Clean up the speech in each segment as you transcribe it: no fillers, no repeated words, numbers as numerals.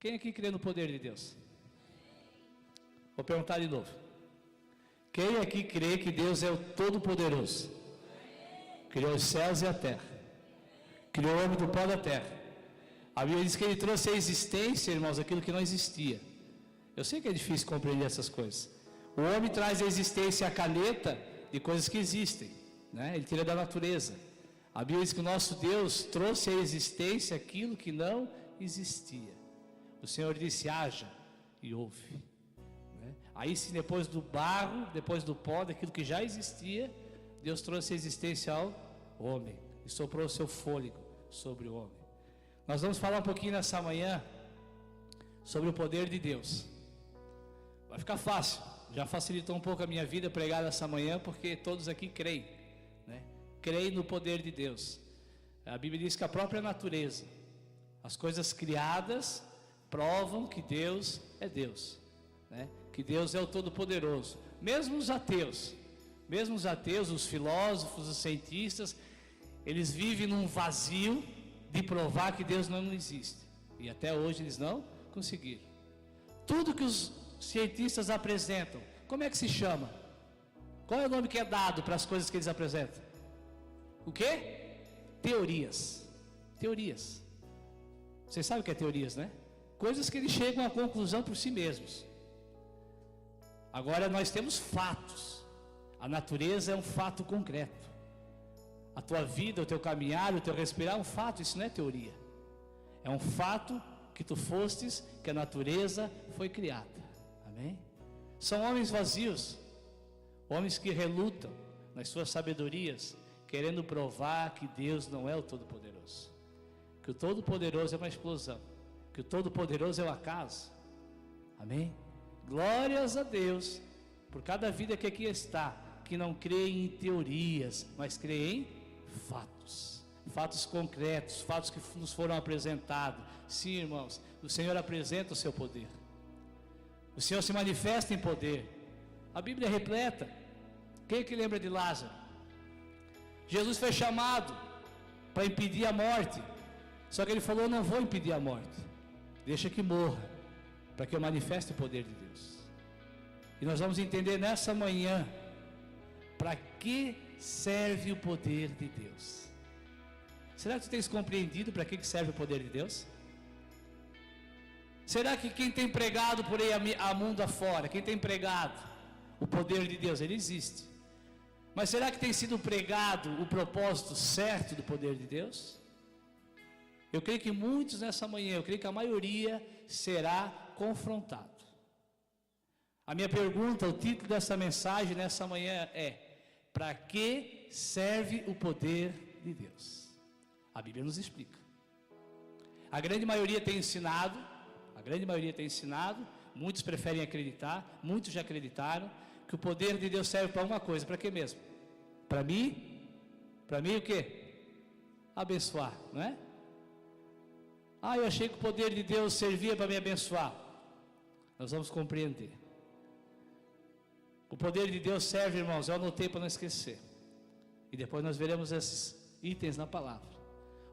Quem aqui crê no poder de Deus? Vou perguntar de novo. Quem aqui crê que Deus é o Todo-Poderoso? Criou os céus e a terra. Criou o homem do pó da terra. A Bíblia diz que Ele trouxe à existência, irmãos, aquilo que não existia. Eu sei que é difícil compreender essas coisas. O homem traz à existência a caneta de coisas que existem, né? Ele tira da natureza. A Bíblia diz que o nosso Deus trouxe à existência aquilo que não existia. O Senhor disse: haja, e houve, né? Aí sim, depois do barro, depois do pó, daquilo que já existia, Deus trouxe a existência ao homem e soprou o seu fôlego sobre o homem. Nós vamos falar um pouquinho nessa manhã sobre o poder de Deus. Vai ficar fácil, já facilitou um pouco a minha vida pregar nessa manhã, porque todos aqui creem, né? Creem no poder de Deus. A Bíblia diz que a própria natureza, as coisas criadas, provam que Deus é Deus, né? Que Deus é o Todo-Poderoso. Mesmo os ateus, os filósofos, os cientistas, eles vivem num vazio de provar que Deus não existe. E até hoje eles não conseguiram. Tudo que os cientistas apresentam, como é que se chama? Qual é o nome que é dado para as coisas que eles apresentam? O quê? Teorias. Teorias. Vocês sabem o que é teorias, né? Coisas que eles chegam à conclusão por si mesmos. Agora nós temos fatos. A natureza é um fato concreto. A tua vida, o teu caminhar, o teu respirar é um fato, isso não é teoria. É um fato que tu fostes, que a natureza foi criada. Amém? São homens vazios, homens que relutam nas suas sabedorias, querendo provar que Deus não é o Todo-Poderoso, que o Todo-Poderoso é uma explosão, que o Todo-Poderoso é um acaso. Amém? Glórias a Deus por cada vida que aqui está, que não crê em teorias, mas crê em fatos, fatos concretos, fatos que nos foram apresentados. Sim, irmãos, o Senhor apresenta o seu poder, o Senhor se manifesta em poder. A Bíblia é repleta. Quem que lembra de Lázaro? Jesus foi chamado para impedir a morte, só que ele falou: eu não vou impedir a morte, deixa que morra, para que eu manifeste o poder de Deus. E nós vamos entender nessa manhã para que serve o poder de Deus. Será que tu tens compreendido para que serve o poder de Deus? Será que quem tem pregado por aí a mundo afora, quem tem pregado o poder de Deus, ele existe, mas será que tem sido pregado o propósito certo do poder de Deus? Eu creio que muitos nessa manhã, eu creio que a maioria será confrontado. A minha pergunta, o título dessa mensagem nessa manhã é: para que serve o poder de Deus? A Bíblia nos explica. A grande maioria tem ensinado, muitos preferem acreditar, muitos já acreditaram, que o poder de Deus serve para uma coisa. Para quê mesmo? Para mim o quê? Abençoar, não é? Eu achei que o poder de Deus servia para me abençoar. Nós vamos compreender. O poder de Deus serve, irmãos, eu anotei para não esquecer, e depois nós veremos esses itens na palavra.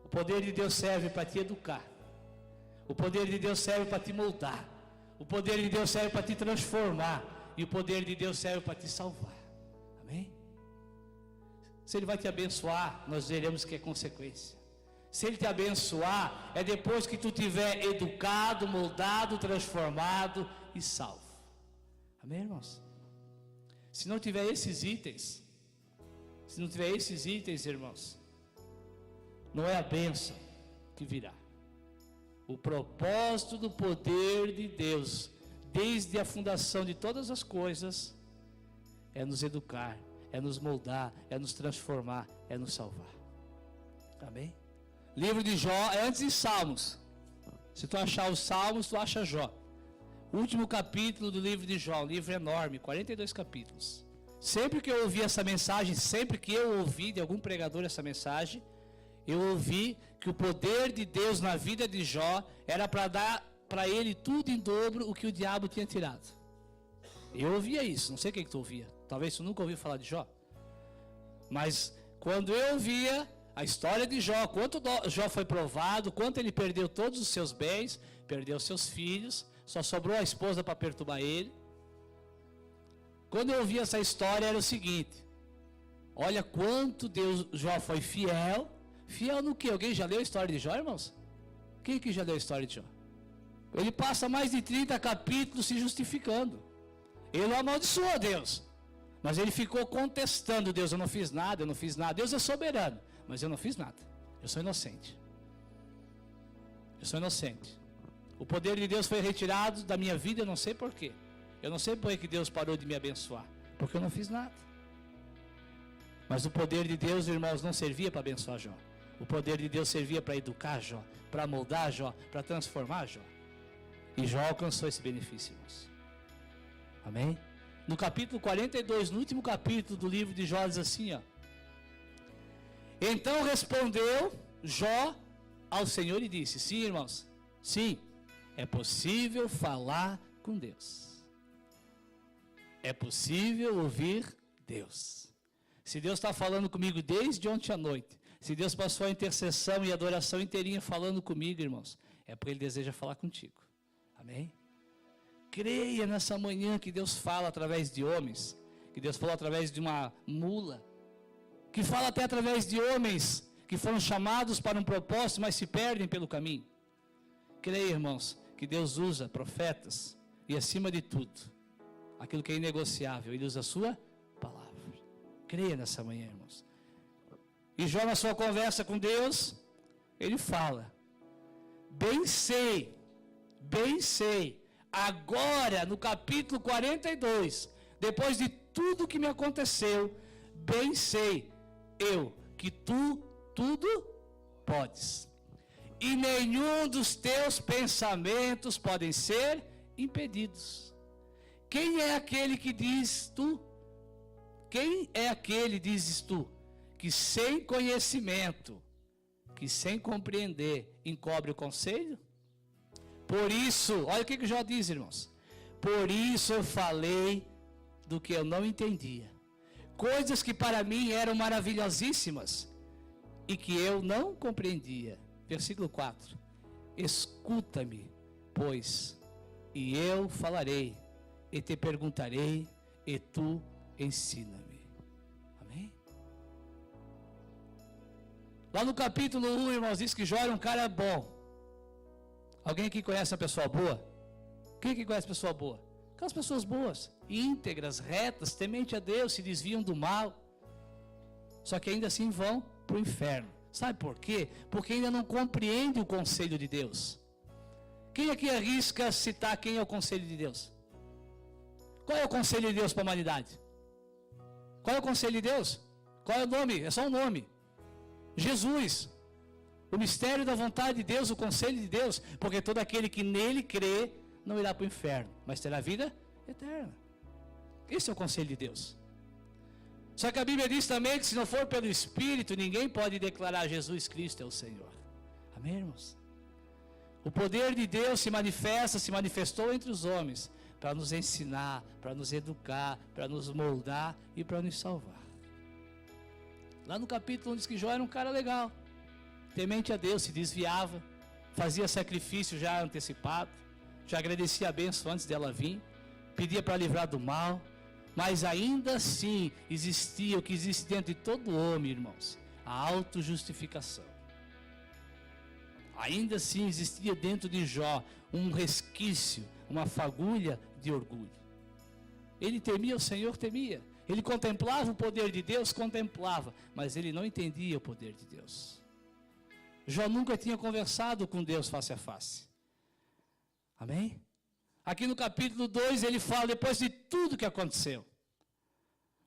O poder de Deus serve para te educar. O poder de Deus serve para te moldar. O poder de Deus serve para te transformar. E o poder de Deus serve para te salvar. Amém? Se Ele vai te abençoar, nós veremos que é consequência. Se Ele te abençoar, é depois que tu tiver educado, moldado, transformado e salvo. Amém, irmãos? Se não tiver esses itens, irmãos, não é a bênção que virá. O propósito do poder de Deus, desde a fundação de todas as coisas, é nos educar, é nos moldar, é nos transformar, é nos salvar. Amém? Livro de Jó é antes de Salmos. Se tu achar os Salmos, tu acha Jó. Último capítulo do livro de Jó, um livro enorme, 42 capítulos. Sempre que eu ouvi essa mensagem, sempre que eu ouvi de algum pregador essa mensagem, eu ouvi que o poder de Deus na vida de Jó era para dar para ele tudo em dobro o que o diabo tinha tirado. Eu ouvia isso, não sei quem que tu ouvia. Talvez tu nunca ouviu falar de Jó. Mas quando eu ouvia a história de Jó, quanto Jó foi provado, quanto ele perdeu todos os seus bens, perdeu seus filhos, só sobrou a esposa para perturbar ele. Quando eu ouvi essa história era o seguinte: olha quanto Jó foi fiel. Fiel no quê? Alguém já leu a história de Jó, irmãos? Quem que já leu a história de Jó? Ele passa mais de 30 capítulos se justificando. Ele não amaldiçoou Deus, mas ele ficou contestando Deus. Eu não fiz nada, eu não fiz nada. Deus é soberano, mas eu não fiz nada. Eu sou inocente. Eu sou inocente. O poder de Deus foi retirado da minha vida, eu não sei porquê. Eu não sei por que Deus parou de me abençoar, porque eu não fiz nada. Mas o poder de Deus, irmãos, não servia para abençoar Jó. O poder de Deus servia para educar Jó, para moldar Jó, para transformar Jó. E Jó alcançou esse benefício, irmãos. Amém? No capítulo 42, no último capítulo do livro de Jó, diz assim, ó: então respondeu Jó ao Senhor e disse: sim, irmãos, sim, é possível falar com Deus. É possível ouvir Deus. Se Deus está falando comigo desde ontem à noite, se Deus passou a intercessão e a adoração inteirinha falando comigo, irmãos, é porque Ele deseja falar contigo. Amém? Creia nessa manhã que Deus fala através de homens, que Deus fala através de uma mula, que fala até através de homens que foram chamados para um propósito, mas se perdem pelo caminho. Creia, irmãos, que Deus usa profetas e, acima de tudo, aquilo que é inegociável, Ele usa a sua palavra. Creia nessa manhã, irmãos. E Jó, na sua conversa com Deus, ele fala: bem sei, agora no capítulo 42, depois de tudo que me aconteceu, bem sei eu que tu tudo podes, e nenhum dos teus pensamentos podem ser impedidos. Quem é aquele que diz tu? Quem é aquele, dizes tu, que sem conhecimento, que sem compreender, encobre o conselho? Por isso, olha o que Jó diz, irmãos: por isso eu falei do que eu não entendia, coisas que para mim eram maravilhosíssimas e que eu não compreendia. Versículo 4: escuta-me, pois, e eu falarei, e te perguntarei, e tu ensina-me. Amém? Lá no capítulo 1, irmãos, diz que Jó era um cara bom. Alguém aqui conhece uma pessoa boa? Quem aqui conhece pessoa boa? Aquelas pessoas boas, íntegras, retas, temente a Deus, se desviam do mal, só que ainda assim vão para o inferno. Sabe por quê? Porque ainda não compreende o conselho de Deus. Quem aqui arrisca citar quem é o conselho de Deus? Qual é o conselho de Deus para a humanidade? Qual é o conselho de Deus? Qual é o nome? É só um nome: Jesus. O mistério da vontade de Deus, o conselho de Deus, porque todo aquele que nele crê não irá para o inferno, mas terá vida eterna. Esse é o conselho de Deus. Só que a Bíblia diz também que se não for pelo Espírito, ninguém pode declarar Jesus Cristo é o Senhor. Amém, irmãos? O poder de Deus se manifestou entre os homens, para nos ensinar, para nos educar, para nos moldar e para nos salvar. Lá no capítulo 1 diz que Jó era um cara legal, temente a Deus, se desviava, fazia sacrifício já antecipado, já agradecia a bênção antes dela vir, pedia para livrar do mal, mas ainda assim existia o que existe dentro de todo homem, irmãos: a autojustificação. Ainda assim existia dentro de Jó um resquício, uma fagulha de orgulho. Ele temia o Senhor, temia. Ele contemplava o poder de Deus, contemplava, mas ele não entendia o poder de Deus. Jó nunca tinha conversado com Deus face a face. Amém? Aqui no capítulo 2 ele fala depois de tudo que aconteceu.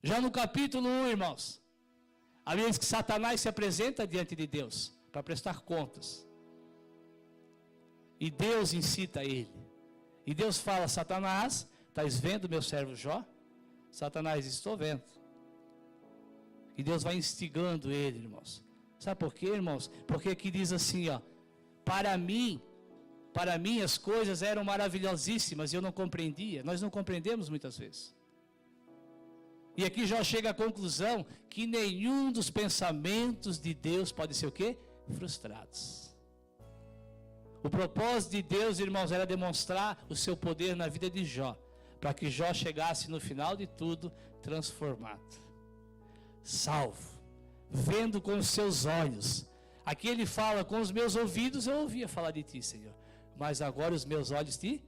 Já no capítulo 1, irmãos, a Bíblia diz que Satanás se apresenta diante de Deus para prestar contas. E Deus incita ele. E Deus fala: Satanás, estás vendo meu servo Jó? Satanás diz: estou vendo. E Deus vai instigando ele, irmãos. Sabe por quê, irmãos? Porque aqui diz assim, ó: para mim as coisas eram maravilhosíssimas e eu não compreendia. Nós não compreendemos muitas vezes. E aqui Jó chega à conclusão que nenhum dos pensamentos de Deus pode ser o quê? Frustrados. O propósito de Deus, irmãos, era demonstrar o seu poder na vida de Jó, para que Jó chegasse no final de tudo transformado, salvo, vendo com os seus olhos. Aqui ele fala: com os meus ouvidos eu ouvia falar de ti, Senhor, mas agora os meus olhos te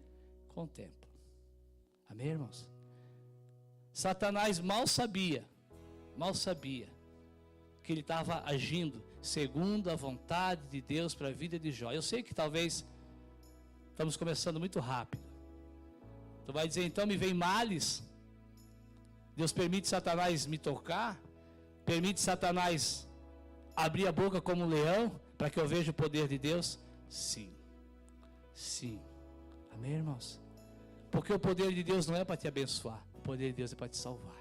contemplam. Amém, irmãos? Satanás mal sabia que ele estava agindo segundo a vontade de Deus para a vida de Jó. Eu sei que talvez estamos começando muito rápido. Tu vai dizer: então me vem males? Deus permite Satanás me tocar? Permite Satanás abrir a boca como um leão para que eu veja o poder de Deus? Sim. Sim. Amém, irmãos? Porque o poder de Deus não é para te abençoar. O poder de Deus é para te salvar.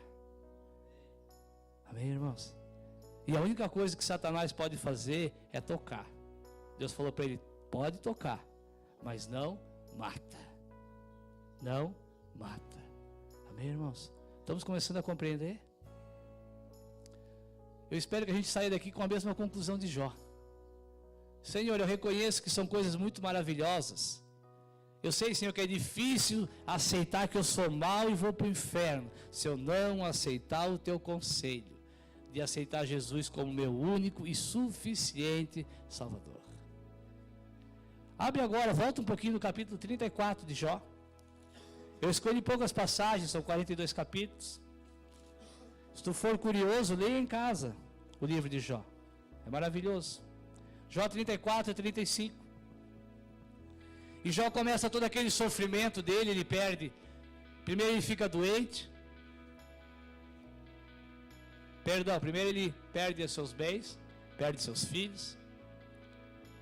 Amém, irmãos? E a única coisa que Satanás pode fazer é tocar. Deus falou para ele: pode tocar, mas não mata. Não mata. Amém, irmãos? Estamos começando a compreender? Eu espero que a gente saia daqui com a mesma conclusão de Jó. Senhor, eu reconheço que são coisas muito maravilhosas. Eu sei, Senhor, que é difícil aceitar que eu sou mau e vou para o inferno, se eu não aceitar o teu conselho de aceitar Jesus como meu único e suficiente Salvador. Abre agora, volta um pouquinho no capítulo 34 de Jó. Eu escolhi poucas passagens, são 42 capítulos. Se tu for curioso, leia em casa o livro de Jó. É maravilhoso. Jó 34 e 35. E Jó começa todo aquele sofrimento dele, ele perde. Primeiro ele fica doente. Primeiro ele perde seus bens, perde seus filhos.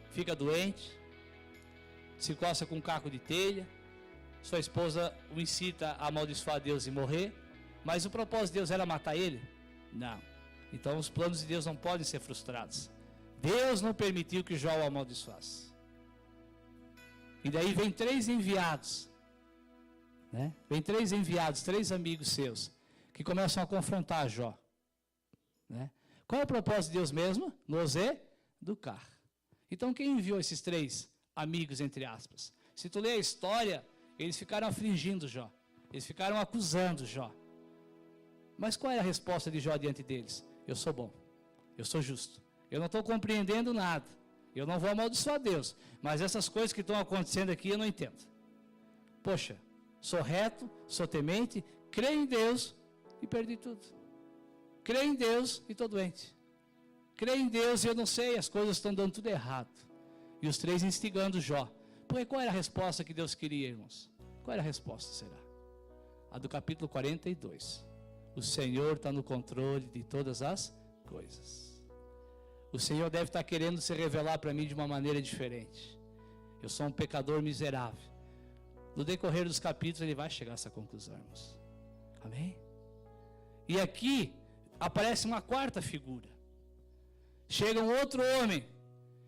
Fica doente. Se coça com um caco de telha. Sua esposa o incita a amaldiçoar Deus e morrer. Mas o propósito de Deus era matar ele? Não. Então os planos de Deus não podem ser frustrados. Deus não permitiu que Jó o amaldiçoasse. E daí vem 3 enviados, né? Vem 3 enviados, 3 amigos seus, que começam a confrontar Jó, né? Qual é o propósito de Deus mesmo? Nos educar. Então quem enviou esses 3 amigos, entre aspas? Se tu ler a história, eles ficaram afligindo Jó. Eles ficaram acusando Jó. Mas qual é a resposta de Jó diante deles? Eu sou bom, eu sou justo, eu não estou compreendendo nada, eu não vou amaldiçoar Deus, mas essas coisas que estão acontecendo aqui eu não entendo. Poxa, sou reto, sou temente, creio em Deus e perdi tudo. Creio em Deus e estou doente. Creio em Deus e eu não sei, as coisas estão dando tudo errado. E os 3 instigando Jó. Porque qual era a resposta que Deus queria, irmãos? Qual era a resposta, será? A do capítulo 42. O Senhor está no controle de todas as coisas. O Senhor deve estar querendo se revelar para mim de uma maneira diferente. Eu sou um pecador miserável. No decorrer dos capítulos ele vai chegar a essa conclusão, irmãos. Amém? E aqui aparece uma 4ª figura. Chega um outro homem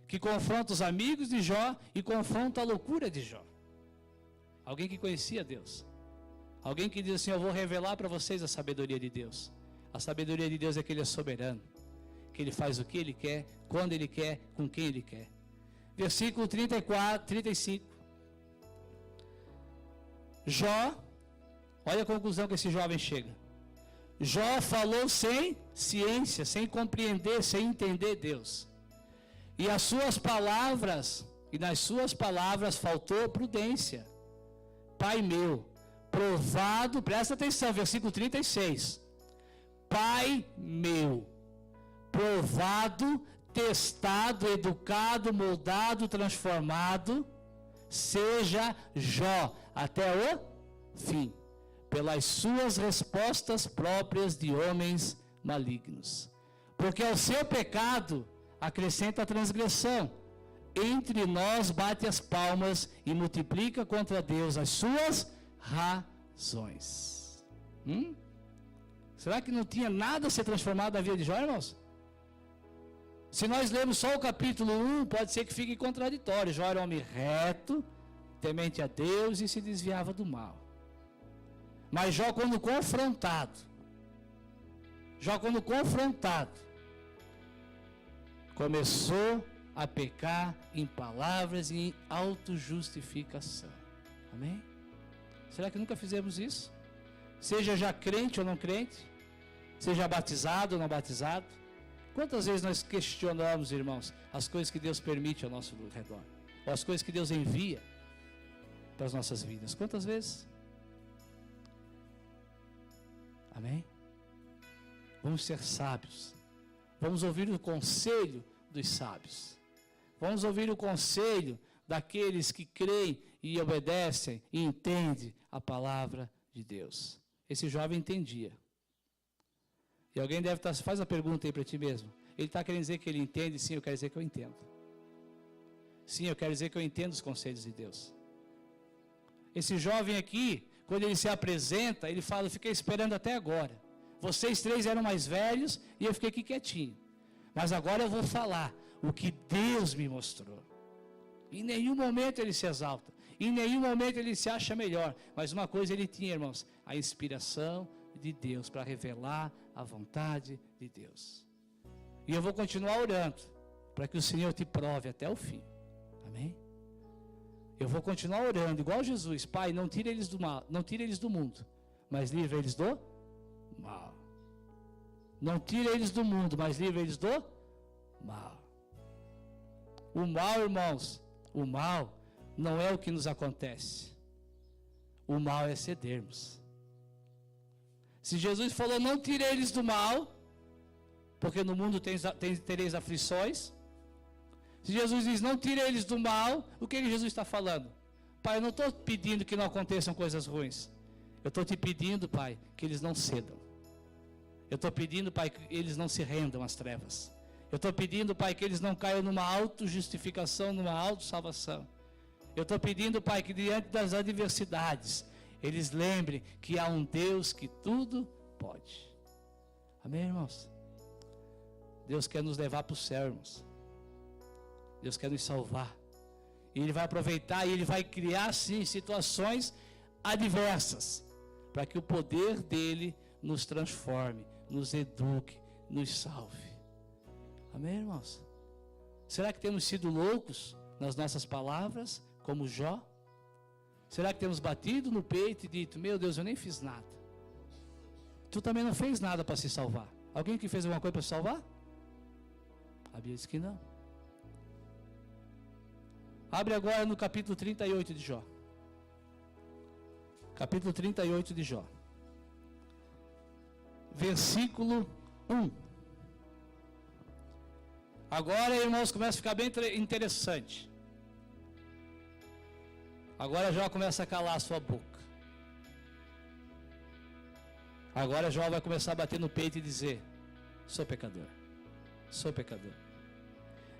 que confronta os amigos de Jó e confronta a loucura de Jó. Alguém que conhecia Deus. Alguém que diz assim: eu vou revelar para vocês a sabedoria de Deus. A sabedoria de Deus é que Ele é soberano, que Ele faz o que Ele quer, quando Ele quer, com quem Ele quer. Versículo 34, 35. Jó, olha a conclusão que esse jovem chega. Jó falou sem ciência, sem compreender, sem entender Deus. E nas suas palavras faltou prudência. Pai meu, provado, presta atenção, versículo 36. Pai meu, provado, testado, educado, moldado, transformado, seja Jó até o fim, pelas suas respostas próprias de homens malignos. Porque ao seu pecado acrescenta a transgressão. Entre nós bate as palmas e multiplica contra Deus as suas razões. Será que não tinha nada a ser transformado na vida de Jó, irmãos? Se nós lermos só o capítulo 1, pode ser que fique contraditório. Jó era um homem reto, temente a Deus e se desviava do mal. Mas Jó, quando confrontado, começou a pecar em palavras e em autojustificação. Amém? Será que nunca fizemos isso? Seja já crente ou não crente, seja batizado ou não batizado. Quantas vezes nós questionamos, irmãos, as coisas que Deus permite ao nosso redor, ou as coisas que Deus envia para as nossas vidas? Quantas vezes? Amém? Vamos ser sábios. Vamos ouvir o conselho dos sábios. Vamos ouvir o conselho daqueles que creem e obedecem e entendem a palavra de Deus. Esse jovem entendia. E alguém deve estar, faz a pergunta aí para ti mesmo. Ele está querendo dizer que ele entende? Sim, eu quero dizer que eu entendo. Sim, eu quero dizer que eu entendo os conselhos de Deus. Esse jovem aqui, quando ele se apresenta, ele fala, eu fiquei esperando até agora. Vocês três eram mais velhos e eu fiquei aqui quietinho. Mas agora eu vou falar o que Deus me mostrou. Em nenhum momento ele se exalta. Em nenhum momento ele se acha melhor. Mas uma coisa ele tinha, irmãos, a inspiração de Deus para revelar a vontade de Deus. E eu vou continuar orando para que o Senhor te prove até o fim. Amém? Eu vou continuar orando igual Jesus. Pai, não tire eles do mal, não tire eles do mundo, mas livre eles do mal. Não tire eles do mundo, mas livre eles do mal. O mal, irmãos, o mal não é o que nos acontece. O mal é cedermos. Se Jesus falou, não tire eles do mal, porque no mundo tereis aflições. Se Jesus diz, não tire eles do mal, o que Jesus está falando? Pai, eu não estou pedindo que não aconteçam coisas ruins. Eu estou te pedindo, Pai, que eles não cedam. Eu estou pedindo, Pai, que eles não se rendam às trevas. Eu estou pedindo, Pai, que eles não caiam numa autojustificação, numa autossalvação. Eu estou pedindo, Pai, que diante das adversidades, eles lembrem que há um Deus que tudo pode. Amém, irmãos? Deus quer nos levar para o céu, irmãos. Deus quer nos salvar. E Ele vai aproveitar e Ele vai criar, sim, situações adversas, para que o poder dEle nos transforme, nos eduque, nos salve. Amém, irmãos? Será que temos sido loucos nas nossas palavras, como Jó? Será que temos batido no peito e dito, meu Deus, eu nem fiz nada? Tu também não fez nada para se salvar. Alguém que fez alguma coisa para se salvar? A Bíblia diz que não. Abre agora no capítulo 38 de Jó. Capítulo 38 de Jó. Versículo 1. Agora, irmãos, começa a ficar bem interessante. Agora Jó começa a calar a sua boca. Agora Jó vai começar a bater no peito e dizer, sou pecador. Sou pecador.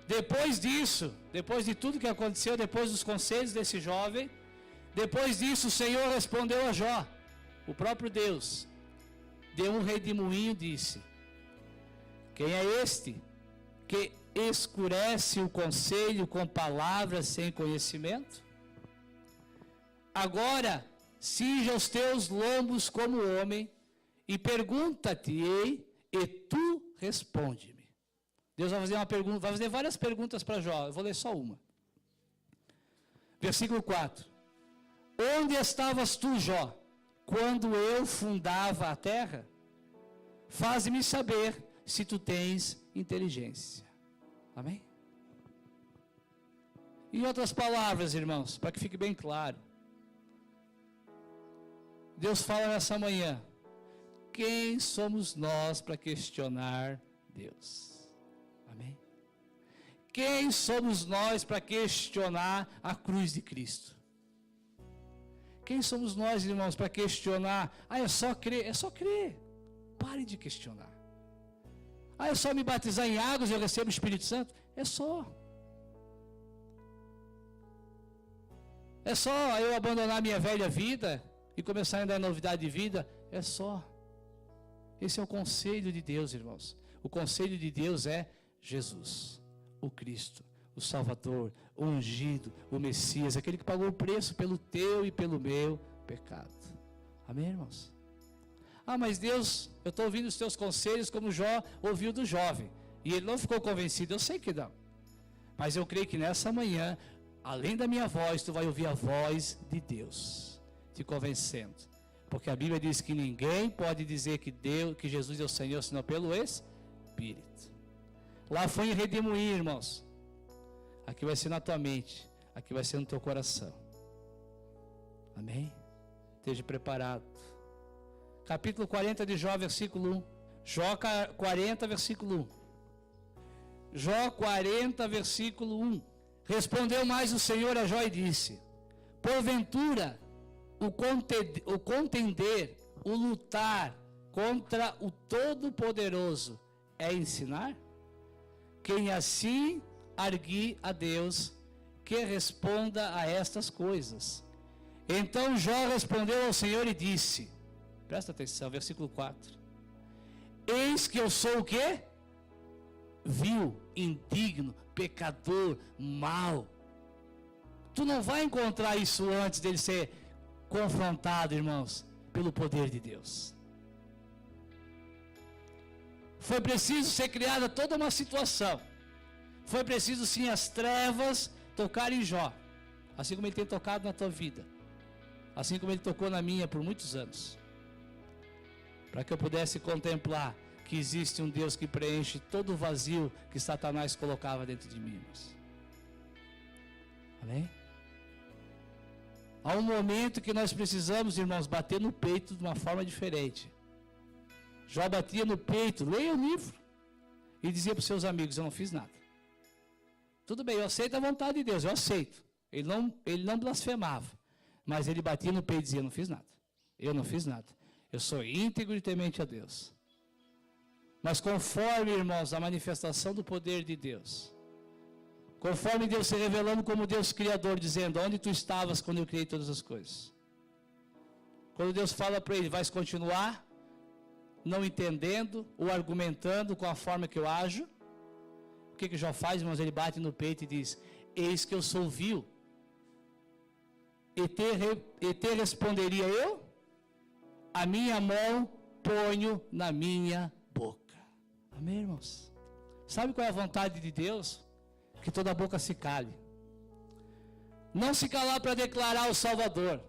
Depois disso, depois de tudo que aconteceu, depois dos conselhos desse jovem, depois disso o Senhor respondeu a Jó, o próprio Deus, deu um redemoinho e disse, quem é este que escurece o conselho com palavras sem conhecimento? Agora, cinja os teus lombos como homem e pergunta-te-ei e tu responde-me. Deus vai fazer uma pergunta, vai fazer várias perguntas para Jó, eu vou ler só uma. Versículo 4. Onde estavas tu, Jó, quando eu fundava a terra? Faze-me saber se tu tens inteligência. Amém? Em outras palavras, irmãos, para que fique bem claro, Deus fala nessa manhã, quem somos nós para questionar Deus? Amém? Quem somos nós para questionar a cruz de Cristo? Quem somos nós, irmãos, para questionar? É só crer, é só crer. Pare de questionar. É só me batizar em águas e eu recebo o Espírito Santo? É só. É só eu abandonar minha velha vida e começar a andar em novidade de vida? É só. Esse é o conselho de Deus, irmãos. O conselho de Deus é Jesus, o Cristo, o Salvador, o ungido, o Messias, aquele que pagou o preço pelo teu e pelo meu pecado. Amém, irmãos? Mas Deus, eu estou ouvindo os teus conselhos como Jó ouviu do jovem, e ele não ficou convencido, eu sei que não. Mas eu creio que nessa manhã, além da minha voz, tu vai ouvir a voz de Deus, te convencendo. Porque a Bíblia diz que ninguém pode dizer que Jesus é o Senhor, senão pelo Espírito. Lá foi em Redemoinho, irmãos. Aqui vai ser na tua mente, aqui vai ser no teu coração. Amém? Esteja preparado. Capítulo 40 de Jó, versículo 1. Jó 40, versículo 1. Jó 40, versículo 1. Respondeu mais o Senhor a Jó e disse: porventura, o contender, o lutar contra o Todo-Poderoso é ensinar? Quem assim arguir a Deus, que responda a estas coisas. Então Jó respondeu ao Senhor e disse, presta atenção, versículo 4. Eis que eu sou o quê? Vil, indigno, pecador, mau. Tu não vai encontrar isso antes dele ser confrontado, irmãos, pelo poder de Deus. Foi preciso ser criada toda uma situação. Foi preciso sim as trevas tocarem em Jó, assim como ele tem tocado na tua vida, assim como ele tocou na minha por muitos anos, para que eu pudesse contemplar que existe um Deus que preenche todo o vazio que Satanás colocava dentro de mim, irmãos. Amém? Há um momento que nós precisamos, irmãos, bater no peito de uma forma diferente. Jó batia no peito, leia o livro, e dizia para os seus amigos, eu não fiz nada. Tudo bem, eu aceito a vontade de Deus, eu aceito. Ele não blasfemava, mas ele batia no peito e dizia, eu não fiz nada. Eu não fiz nada. Eu sou íntegro e temente a Deus. Mas conforme, irmãos, a manifestação do poder de Deus, conforme Deus se revelando como Deus Criador, dizendo, onde tu estavas quando eu criei todas as coisas? Quando Deus fala para ele, vais continuar não entendendo ou argumentando com a forma que eu ajo? O que Jó faz, irmãos? Ele bate no peito e diz, eis que eu sou vil. E te responderia eu? A minha mão ponho na minha boca. Amém, irmãos? Sabe qual é a vontade de Deus? Que toda boca se cale. Não se calar para declarar o Salvador.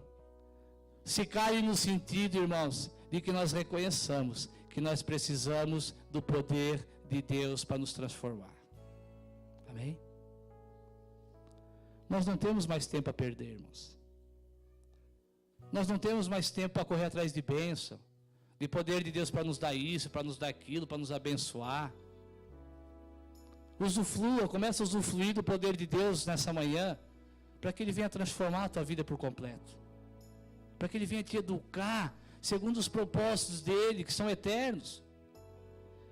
Se cale no sentido, irmãos, de que nós reconheçamos que nós precisamos do poder de Deus para nos transformar. Amém? Nós não temos mais tempo a perder, irmãos. Nós não temos mais tempo para correr atrás de bênção, de poder de Deus para nos dar isso, para nos dar aquilo, para nos abençoar. Usufrua, começa a usufruir do poder de Deus nessa manhã, para que Ele venha transformar a tua vida por completo. Para que Ele venha te educar, segundo os propósitos dEle, que são eternos.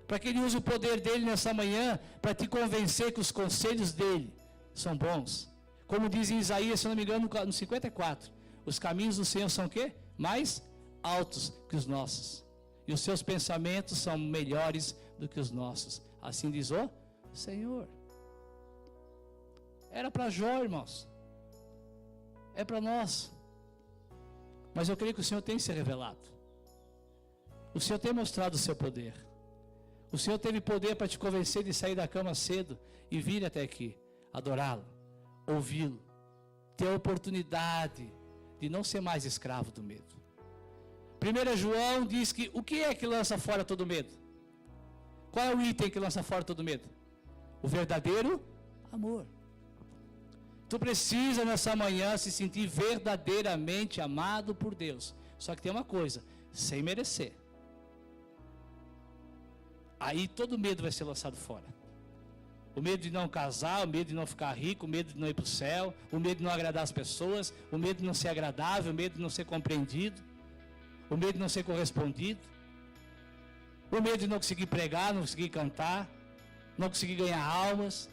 Para que Ele use o poder dEle nessa manhã, para te convencer que os conselhos dEle são bons. Como diz em Isaías, se não me engano, no 54, os caminhos do Senhor são o quê? Mais altos que os nossos. E os seus pensamentos são melhores do que os nossos. Assim diz o Senhor. Era para Jó, irmãos. É para nós. Mas eu creio que o Senhor tem se revelado. O Senhor tem mostrado o seu poder. O Senhor teve poder para te convencer de sair da cama cedo e vir até aqui, adorá-lo, ouvi-lo, ter a oportunidade de não ser mais escravo do medo. 1 João diz que o que é que lança fora todo medo? Qual é o item que lança fora todo medo? O verdadeiro amor. Tu precisa nessa manhã se sentir verdadeiramente amado por Deus. Só que tem uma coisa, sem merecer. Aí todo medo vai ser lançado fora. O medo de não casar, o medo de não ficar rico, o medo de não ir para o céu, o medo de não agradar as pessoas, o medo de não ser agradável, o medo de não ser compreendido, o medo de não ser correspondido, o medo de não conseguir pregar, não conseguir cantar, não conseguir ganhar almas.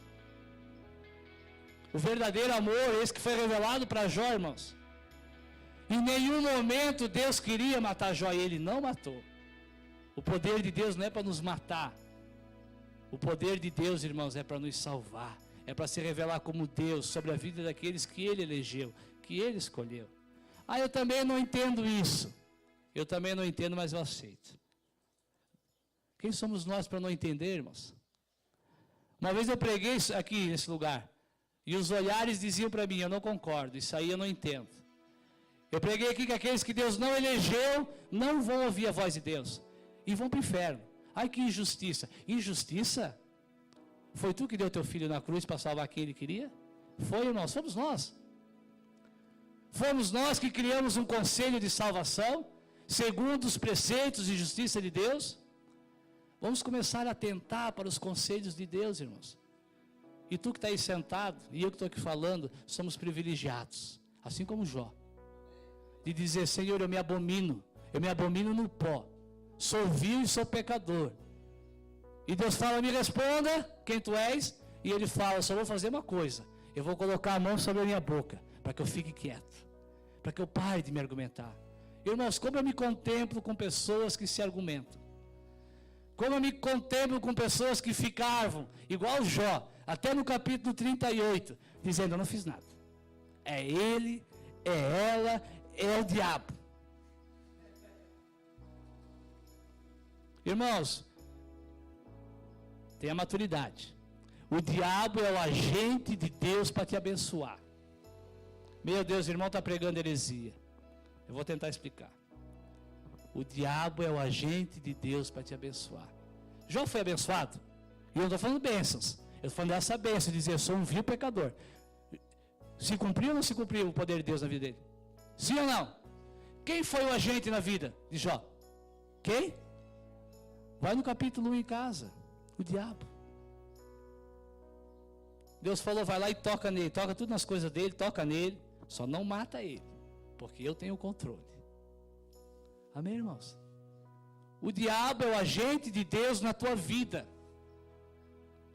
O verdadeiro amor, esse que foi revelado para Jó, irmãos. Em nenhum momento Deus queria matar Jó e Ele não matou. O poder de Deus não é para nos matar. O poder de Deus, irmãos, é para nos salvar. É para se revelar como Deus sobre a vida daqueles que Ele elegeu, que Ele escolheu. Eu também não entendo isso. Eu também não entendo, mas eu aceito. Quem somos nós para não entender, irmãos? Uma vez eu preguei aqui nesse lugar. E os olhares diziam para mim, eu não concordo, isso aí eu não entendo. Eu preguei aqui que aqueles que Deus não elegeu, não vão ouvir a voz de Deus. E vão para o inferno. Ai, que injustiça. Injustiça? Foi tu que deu teu filho na cruz para salvar quem ele queria? Foi ou nós? Fomos nós. Fomos nós que criamos um conselho de salvação, segundo os preceitos de justiça de Deus. Vamos começar a atentar para os conselhos de Deus, irmãos. E tu que está aí sentado, e eu que estou aqui falando, somos privilegiados, assim como Jó. De dizer, Senhor, eu me abomino no pó, sou vil e sou pecador. E Deus fala, me responda quem tu és, e Ele fala, só vou fazer uma coisa, eu vou colocar a mão sobre a minha boca, para que eu fique quieto, para que eu pare de me argumentar. Irmãos, como eu me contemplo com pessoas que se argumentam, como eu me contemplo com pessoas que ficavam, igual Jó, até no capítulo 38, dizendo, eu não fiz nada, é ele, é ela, é o diabo. Irmãos, tenha maturidade. O diabo é o agente de Deus para te abençoar. Meu Deus, o irmão está pregando heresia. Eu vou tentar explicar. O diabo é o agente de Deus para te abençoar. Jó foi abençoado? E eu não estou falando bênçãos. Eu estou falando dessa bênção, dizer, eu sou um vil pecador. Se cumpriu ou não se cumpriu o poder de Deus na vida dele? Sim ou não? Quem foi o agente na vida de Jó? Quem? Vai no capítulo 1 em casa. O diabo. Deus falou, vai lá e toca nele. Toca tudo nas coisas dele, toca nele. Só não mata ele. Porque eu tenho o controle. Amém, irmãos? O diabo é o agente de Deus na tua vida.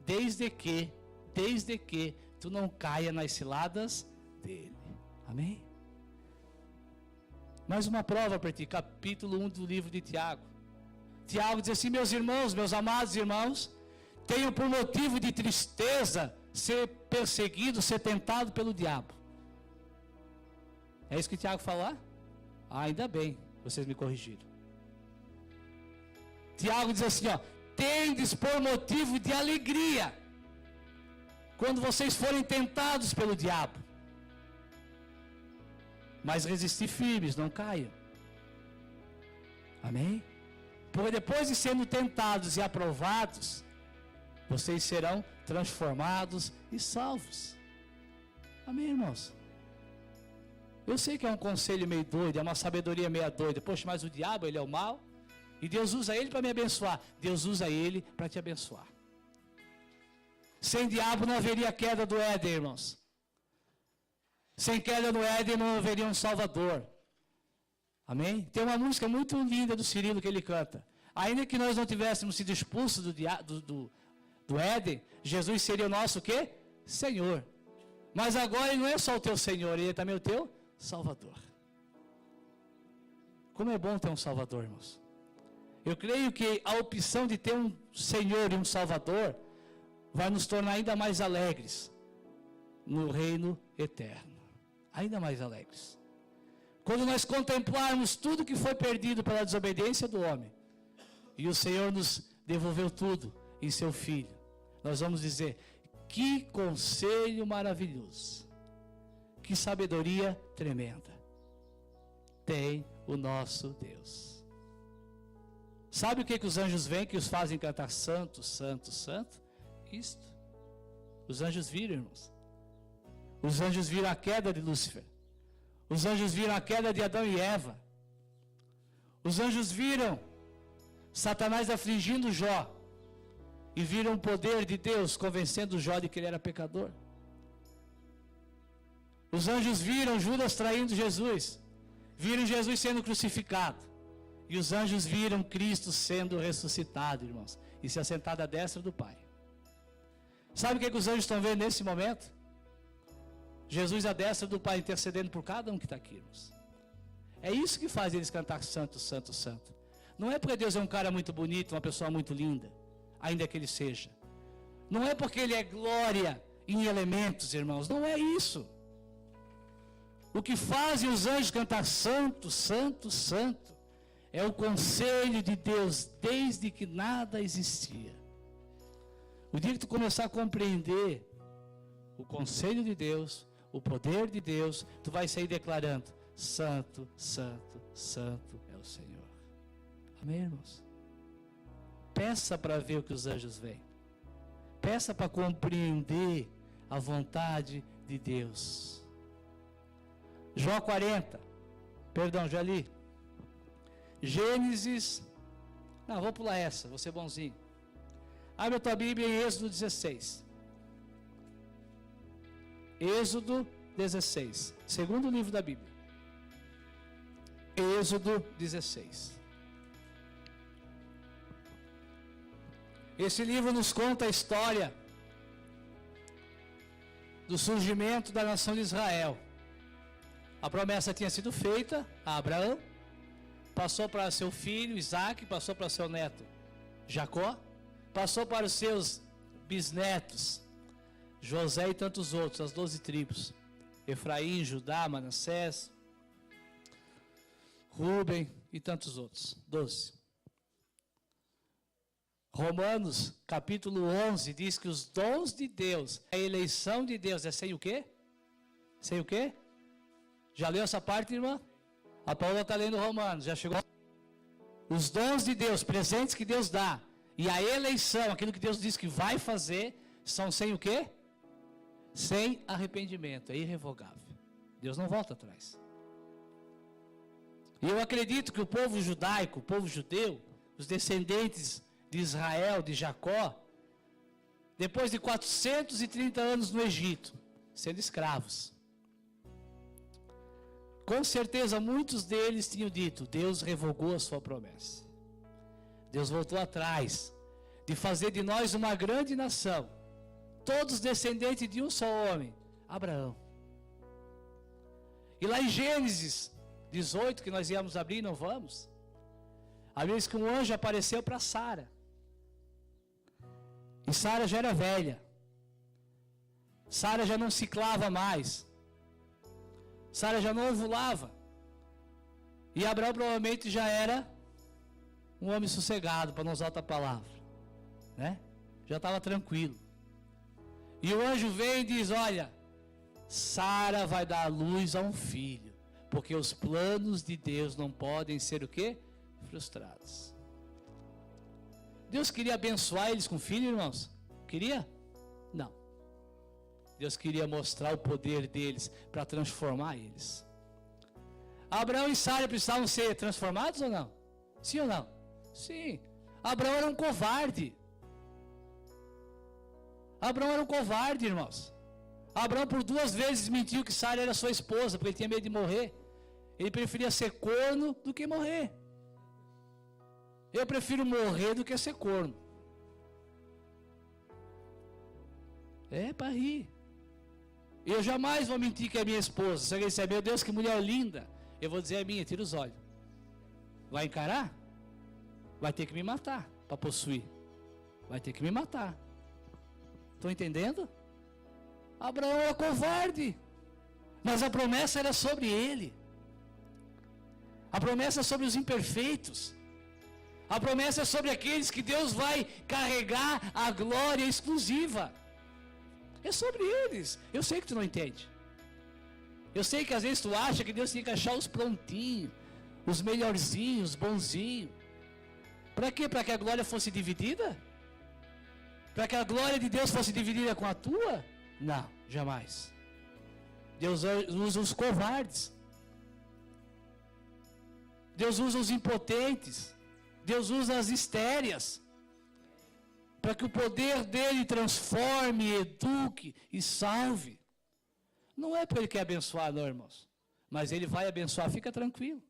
Desde que tu não caia nas ciladas dele. Amém? Mais uma prova para ti, capítulo 1 do livro de Tiago. Tiago diz assim, meus irmãos, meus amados irmãos, tenho por motivo de tristeza ser perseguido, ser tentado pelo diabo. É isso que Tiago fala? Ainda bem, vocês me corrigiram. Tiago diz assim, ó, tendes por motivo de alegria, quando vocês forem tentados pelo diabo. Mas resistir firmes, não caiam. Amém? Porque depois de sendo tentados e aprovados, vocês serão transformados e salvos. Amém, irmãos? Eu sei que é um conselho meio doido, é uma sabedoria meio doida. Poxa, mas o diabo, ele é o mal. E Deus usa ele para me abençoar. Deus usa ele para te abençoar. Sem diabo não haveria queda do Éden, irmãos. Sem queda no Éden não haveria um Salvador. Amém? Tem uma música muito linda do Cirilo que ele canta. Ainda que nós não tivéssemos sido expulsos do Éden, Jesus seria o nosso o quê? Senhor. Mas agora ele não é só o teu Senhor, ele é também o teu Salvador. Como é bom ter um Salvador, irmãos. Eu creio que a opção de ter um Senhor e um Salvador vai nos tornar ainda mais alegres no reino eterno. Ainda mais alegres. Quando nós contemplarmos tudo que foi perdido pela desobediência do homem, e o Senhor nos devolveu tudo em seu Filho, nós vamos dizer, que conselho maravilhoso, que sabedoria tremenda tem o nosso Deus. Sabe o que os anjos veem que os fazem cantar santo, santo, santo? Isto. Os anjos viram, irmãos. Os anjos viram a queda de Lúcifer. Os anjos viram a queda de Adão e Eva. Os anjos viram Satanás afligindo Jó. E viram o poder de Deus convencendo Jó de que ele era pecador. Os anjos viram Judas traindo Jesus. Viram Jesus sendo crucificado. E os anjos viram Cristo sendo ressuscitado, irmãos. E se assentado à destra do Pai. Sabe o que os anjos estão vendo nesse momento? Jesus à destra do Pai intercedendo por cada um que está aqui, irmãos. É isso que faz eles cantar santo, santo, santo. Não é porque Deus é um cara muito bonito, uma pessoa muito linda, ainda que ele seja. Não é porque ele é glória em elementos, irmãos. Não é isso. O que fazem os anjos cantar santo, santo, santo, é o conselho de Deus desde que nada existia. O dia que tu começar a compreender o conselho de Deus, o poder de Deus, tu vai sair declarando: santo, santo, santo é o Senhor. Amém, irmãos? Peça para ver o que os anjos veem. Peça para compreender a vontade de Deus. Jó 40, perdão, já li. Gênesis, não, vou pular essa, vou ser bonzinho. Abre a tua Bíblia em Êxodo 16. Êxodo 16, segundo livro da Bíblia. Êxodo 16. Esse livro nos conta a história do surgimento da nação de Israel. A promessa tinha sido feita a Abraão, passou para seu filho Isaac, passou para seu neto Jacó, passou para os seus bisnetos José e tantos outros, as 12 tribos: Efraim, Judá, Manassés, Rúben e tantos outros, 12. Romanos capítulo 11 diz que os dons de Deus, a eleição de Deus é sem o quê? Sem o quê? Já leu essa parte, irmã? A Paula está lendo Romanos, já chegou? Os dons de Deus, presentes que Deus dá, e a eleição, aquilo que Deus diz que vai fazer, são sem o quê? Sem arrependimento, é irrevogável. Deus não volta atrás. E eu acredito que o povo judaico, o povo judeu, os descendentes de Israel, de Jacó, depois de 430 anos no Egito, sendo escravos, com certeza muitos deles tinham dito: Deus revogou a sua promessa. Deus voltou atrás de fazer de nós uma grande nação, todos descendentes de um só homem, Abraão. E lá em Gênesis 18, que nós íamos abrir, não vamos, a vez que um anjo apareceu para Sara. E Sara já era velha. Sara já não ciclava mais. Sara já não ovulava. E Abraão provavelmente já era um homem sossegado, para não usar outra palavra, né? Já estava tranquilo. E o anjo vem e diz: olha, Sara vai dar à luz a um filho, porque os planos de Deus não podem ser o quê? Frustrados. Deus queria abençoar eles com filho, irmãos? Queria? Não. Deus queria mostrar o poder deles para transformar eles. Abraão e Sara precisavam ser transformados ou não? Sim ou não? Sim. Abraão era um covarde. Abraão era um covarde, irmãos. Abraão por 2 vezes mentiu que Sara era sua esposa, porque ele tinha medo de morrer. Ele preferia ser corno do que morrer. Eu prefiro morrer do que ser corno. É para rir. Eu jamais vou mentir que é minha esposa. Se alguém disser: meu Deus, que mulher linda, eu vou dizer: é minha, tira os olhos. Vai encarar? Vai ter que me matar para possuir. Vai ter que me matar. Estão entendendo? Abraão era covarde, mas a promessa era sobre ele. A promessa é sobre os imperfeitos. A promessa é sobre aqueles que Deus vai carregar a glória exclusiva. É sobre eles. Eu sei que tu não entende. Eu sei que às vezes tu acha que Deus tem que achar os prontinhos, os melhorzinhos, os bonzinhos. Para quê? Para que a glória fosse dividida? Para que a glória de Deus fosse dividida com a tua? Não, jamais. Deus usa os covardes. Deus usa os impotentes. Deus usa as estéreas. Para que o poder dele transforme, eduque e salve. Não é porque ele quer abençoar, não, irmãos. Mas ele vai abençoar, fica tranquilo.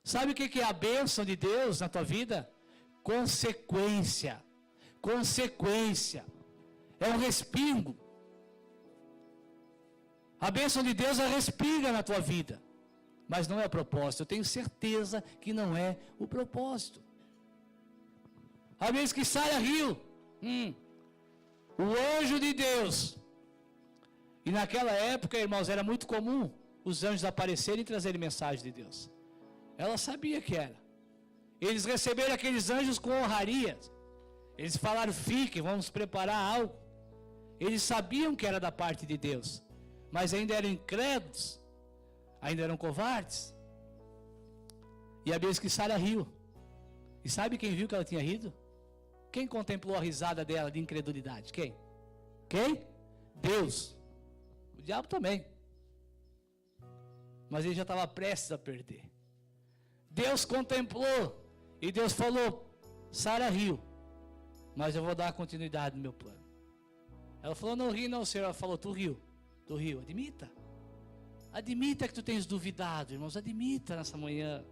Sabe o que é a bênção de Deus na tua vida? Consequência. Consequência. É um respingo. A bênção de Deus, ela respinga na tua vida. Mas não é o propósito. Eu tenho certeza que não é o propósito. A vez que Sara riu. O anjo de Deus. E naquela época, irmãos, era muito comum os anjos aparecerem e trazerem mensagem de Deus. Ela sabia que era. Eles receberam aqueles anjos com honraria. Eles falaram: fiquem, vamos preparar algo. Eles sabiam que era da parte de Deus, mas ainda eram incrédulos, ainda eram covardes. E a Bíblia diz que Sara riu. E sabe quem viu que ela tinha rido? Quem contemplou a risada dela de incredulidade? Quem? Quem? Deus. O diabo também. Mas ele já estava prestes a perder. Deus contemplou. E Deus falou: Sara riu, mas eu vou dar continuidade no meu plano. Ela falou: não ri não, Senhor. Ela falou: tu riu. Admita. Admita que tu tens duvidado, irmãos. Admita nessa manhã.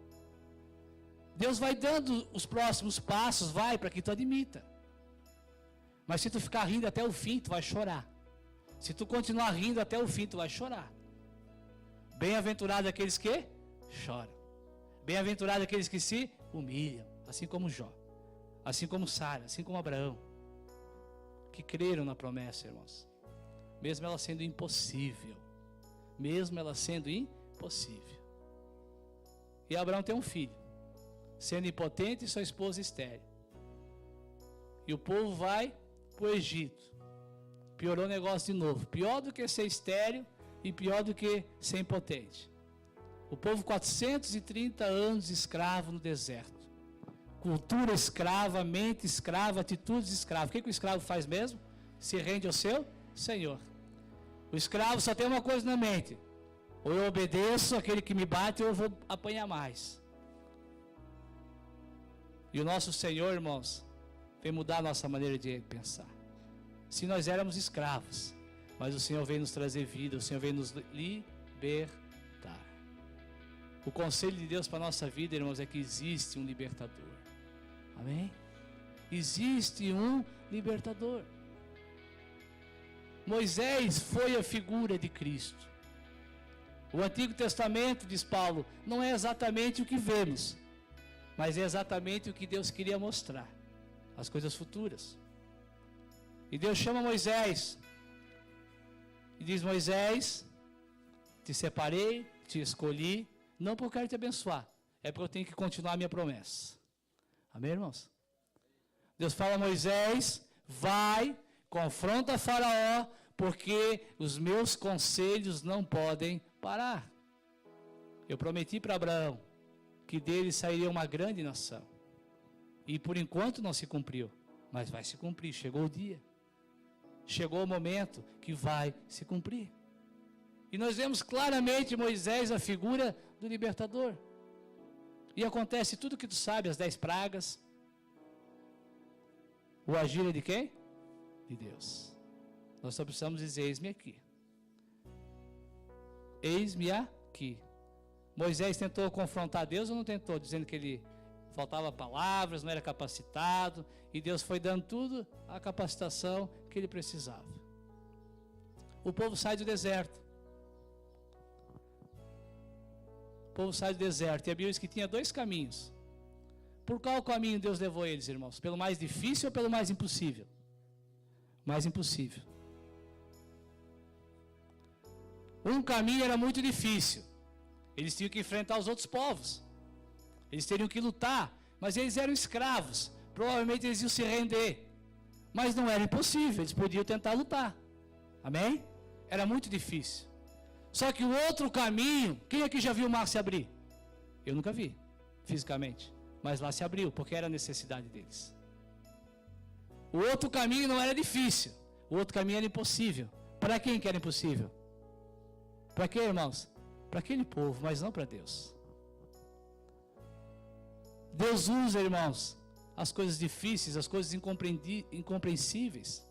Deus vai dando os próximos passos, vai, para que tu admita. Mas se tu ficar rindo até o fim, tu vai chorar. Se tu continuar rindo até o fim, tu vai chorar. Bem-aventurado aqueles que choram. Bem-aventurado aqueles que se humilham, assim como Jó, assim como Sara, assim como Abraão, que creram na promessa, irmãos. Mesmo ela sendo impossível. Mesmo ela sendo impossível. E Abraão tem um filho, sendo impotente, e sua esposa estéril. E o povo vai para o Egito. Piorou o negócio de novo. Pior do que ser estéril e pior do que ser impotente. O povo 430 anos escravo no deserto. Cultura escrava, mente escrava, atitudes escravas. O que o escravo faz mesmo? Se rende ao seu Senhor. O escravo só tem uma coisa na mente: ou eu obedeço aquele que me bate, ou eu vou apanhar mais. E o nosso Senhor, irmãos, vem mudar a nossa maneira de pensar. Se nós éramos escravos, mas o Senhor vem nos trazer vida, o Senhor vem nos libertar. O conselho de Deus para a nossa vida, irmãos, é que existe um libertador. Amém? Existe um libertador. Moisés foi a figura de Cristo. O Antigo Testamento, diz Paulo, não é exatamente o que vemos, mas é exatamente o que Deus queria mostrar, as coisas futuras. E Deus chama Moisés e diz: Moisés, te separei, te escolhi, não porque eu quero te abençoar, é porque eu tenho que continuar a minha promessa. Amém, irmãos? Deus fala a Moisés: vai, confronta Faraó, porque os meus conselhos não podem parar. Eu prometi para Abraão que dele sairia uma grande nação. E por enquanto não se cumpriu, mas vai se cumprir. Chegou o dia. Chegou o momento que vai se cumprir. E nós vemos claramente Moisés, a figura do libertador. E acontece tudo que tu sabe, as 10 pragas. O agir é de quem? De Deus. Nós só precisamos dizer: eis-me aqui. Eis-me aqui. Moisés tentou confrontar Deus ou não tentou? Dizendo que ele faltava palavras, não era capacitado. E Deus foi dando tudo a capacitação que ele precisava. O povo sai do deserto. O povo sai do deserto. E a Bíblia diz que tinha 2 caminhos. Por qual caminho Deus levou eles, irmãos? Pelo mais difícil ou pelo mais impossível? Mais impossível. Um caminho era muito difícil. Eles tinham que enfrentar os outros povos. Eles teriam que lutar. Mas eles eram escravos. Provavelmente eles iam se render. Mas não era impossível. Eles podiam tentar lutar. Amém? Era muito difícil. Só que o outro caminho... Quem aqui já viu o mar se abrir? Eu nunca vi, fisicamente. Mas lá se abriu, porque era a necessidade deles. O outro caminho não era difícil. O outro caminho era impossível. Para quem que era impossível? Para quem, irmãos? Para aquele povo, mas não para Deus. Deus usa, irmãos, as coisas difíceis, as coisas incompreensíveis.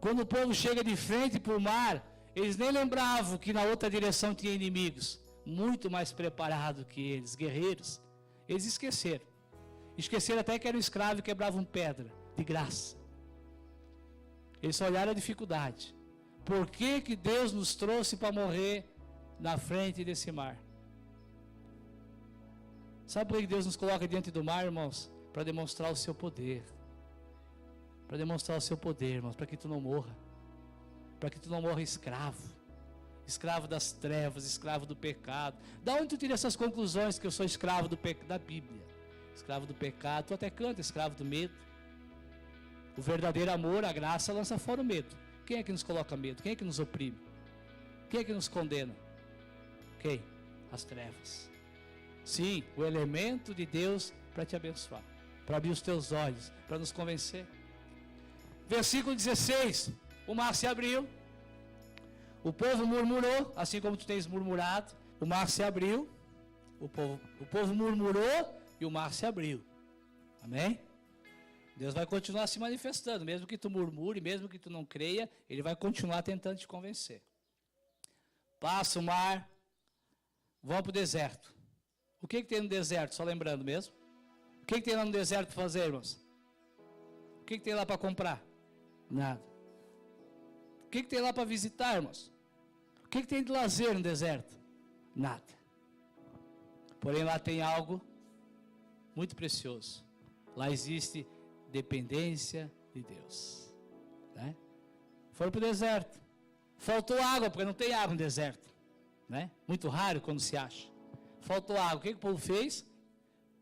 Quando o povo chega de frente para o mar, eles nem lembravam que na outra direção tinha inimigos, muito mais preparados que eles, guerreiros. Eles esqueceram. Esqueceram até que eram escravos e quebravam pedra, de graça. Eles só olharam a dificuldade. Por que Deus nos trouxe para morrer na frente desse mar? Sabe por que Deus nos coloca diante do mar, irmãos? Para demonstrar o seu poder. Para demonstrar o seu poder, irmãos, para que tu não morra. Para que tu não morra escravo. Escravo das trevas, escravo do pecado. Da onde tu tira essas conclusões que eu sou escravo do pecado? Da Bíblia. Escravo do pecado, tu até canta, escravo do medo. O verdadeiro amor, a graça, lança fora o medo. Quem é que nos coloca medo? Quem é que nos oprime? Quem é que nos condena? Quem? As trevas. Sim, o elemento de Deus para te abençoar, para abrir os teus olhos, para nos convencer. Versículo 16, o mar se abriu, o povo murmurou, assim como tu tens murmurado, o mar se abriu, o povo murmurou e o mar se abriu. Amém? Deus vai continuar se manifestando, mesmo que tu murmure, mesmo que tu não creia, Ele vai continuar tentando te convencer. Passa o mar, vão para o deserto. O que tem no deserto? Só lembrando mesmo. O que tem lá no deserto para fazer, irmãos? O que tem lá para comprar? Nada. O que tem lá para visitar, irmãos? O que tem de lazer no deserto? Nada. Porém lá tem algo muito precioso. Lá existe dependência de Deus, né? Foram para o deserto. Faltou água, porque não tem água no deserto, né? Muito raro quando se acha. Faltou água. O que o povo fez?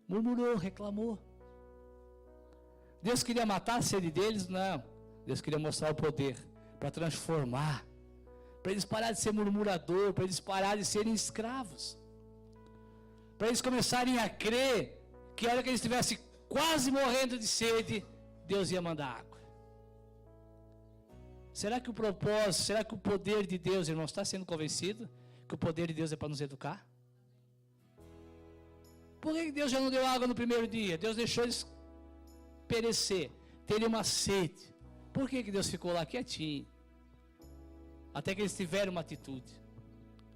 Murmurou, reclamou. Deus queria matar a sede deles? Não. Deus queria mostrar o poder para transformar, para eles pararem de ser murmurador, para eles pararem de serem escravos, para eles começarem a crer que a hora que eles estivessem quase morrendo de sede, Deus ia mandar água. Será que o propósito, será que o poder de Deus, irmão, está sendo convencido que o poder de Deus é para nos educar? Por que Deus já não deu água no primeiro dia? Deus deixou eles perecer, terem uma sede. Por que Deus ficou lá quietinho? Até que eles tiveram uma atitude.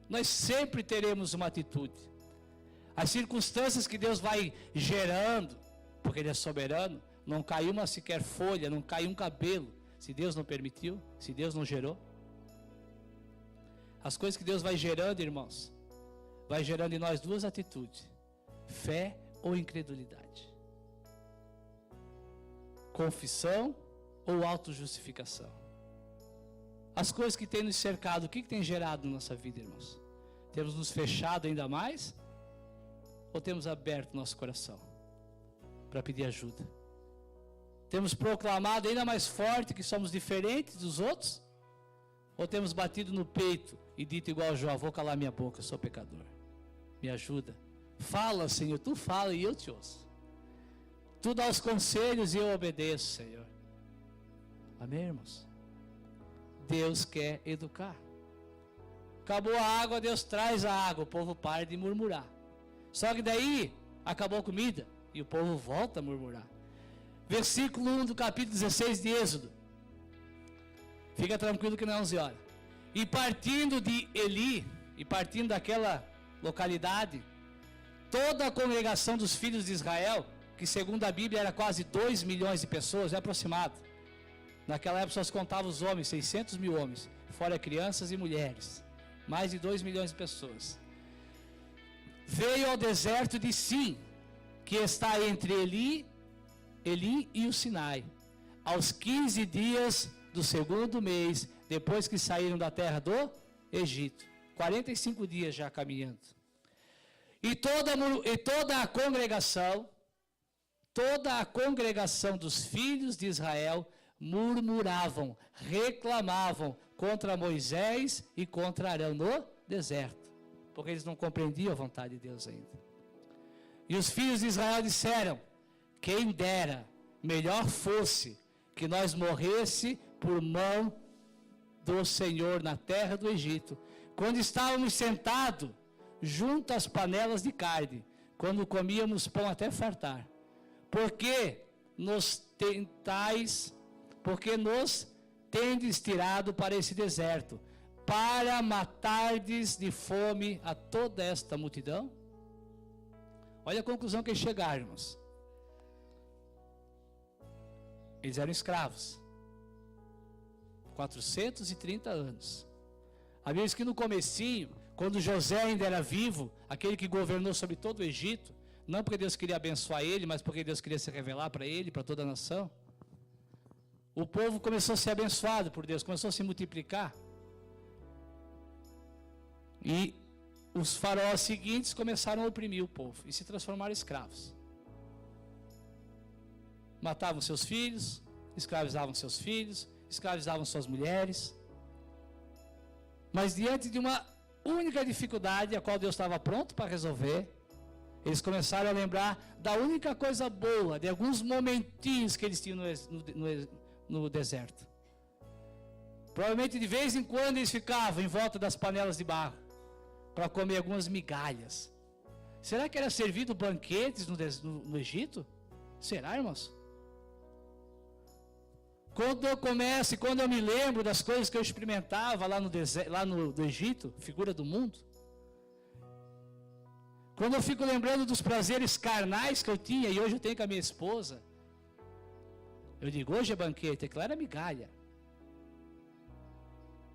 Nós sempre teremos uma atitude. As circunstâncias que Deus vai gerando, porque Ele é soberano, não caiu uma sequer folha, não caiu um cabelo, se Deus não permitiu, se Deus não gerou. As coisas que Deus vai gerando, irmãos, vai gerando em nós duas atitudes: fé ou incredulidade, confissão ou autojustificação. As coisas que tem nos cercado, o que tem gerado na nossa vida, irmãos? Temos nos fechado ainda mais? Ou temos aberto nosso coração para pedir ajuda? Temos proclamado ainda mais forte que somos diferentes dos outros? Ou temos batido no peito e dito igual Jó: vou calar minha boca, eu sou pecador, me ajuda? Fala, Senhor, tu fala e eu te ouço. Tu dá os conselhos e eu obedeço, Senhor. Amém, irmãos? Deus quer educar. Acabou a água, Deus traz a água, o povo para de murmurar. Só que daí, acabou a comida e o povo volta a murmurar. Versículo 1 do capítulo 16 de Êxodo. Fica tranquilo que não é 11 horas. E partindo de Eli, e partindo daquela localidade, toda a congregação dos filhos de Israel, que segundo a Bíblia era quase 2 milhões de pessoas, é aproximado. Naquela época só se contava os homens, 600 mil homens, fora crianças e mulheres. Mais de 2 milhões de pessoas. Veio ao deserto de Sim, que está entre Eli e o Sinai, aos 15 dias do segundo mês, depois que saíram da terra do Egito. 45 dias já caminhando. E toda a congregação dos filhos de Israel murmuravam, reclamavam contra Moisés e contra Arão no deserto, porque eles não compreendiam a vontade de Deus ainda. E os filhos de Israel disseram: quem dera, melhor fosse que nós morresse por mão do Senhor na terra do Egito, quando estávamos sentados junto às panelas de carne, quando comíamos pão até fartar. Porque nos tendes tirado para esse deserto, para matardes de fome a toda esta multidão? Olha a conclusão que eles chegaram, irmãos. Eles eram escravos, 430 anos. A Bíblia diz que no comecinho, quando José ainda era vivo, aquele que governou sobre todo o Egito, não porque Deus queria abençoar ele, mas porque Deus queria se revelar para ele, para toda a nação, o povo começou a ser abençoado por Deus, começou a se multiplicar. E os faraós seguintes começaram a oprimir o povo e se transformaram em escravos. Matavam seus filhos, escravizavam seus filhos, escravizavam suas mulheres. Mas diante de uma única dificuldade, a qual Deus estava pronto para resolver, eles começaram a lembrar da única coisa boa, de alguns momentinhos que eles tinham no deserto. Provavelmente de vez em quando eles ficavam em volta das panelas de barro para comer algumas migalhas. Será que era servido banquetes no Egito? Será, irmãos? Quando eu começo, quando eu me lembro das coisas que eu experimentava lá no Egito, figura do mundo, quando eu fico lembrando dos prazeres carnais que eu tinha, e hoje eu tenho com a minha esposa, eu digo, hoje é banquete, aquilo era migalha.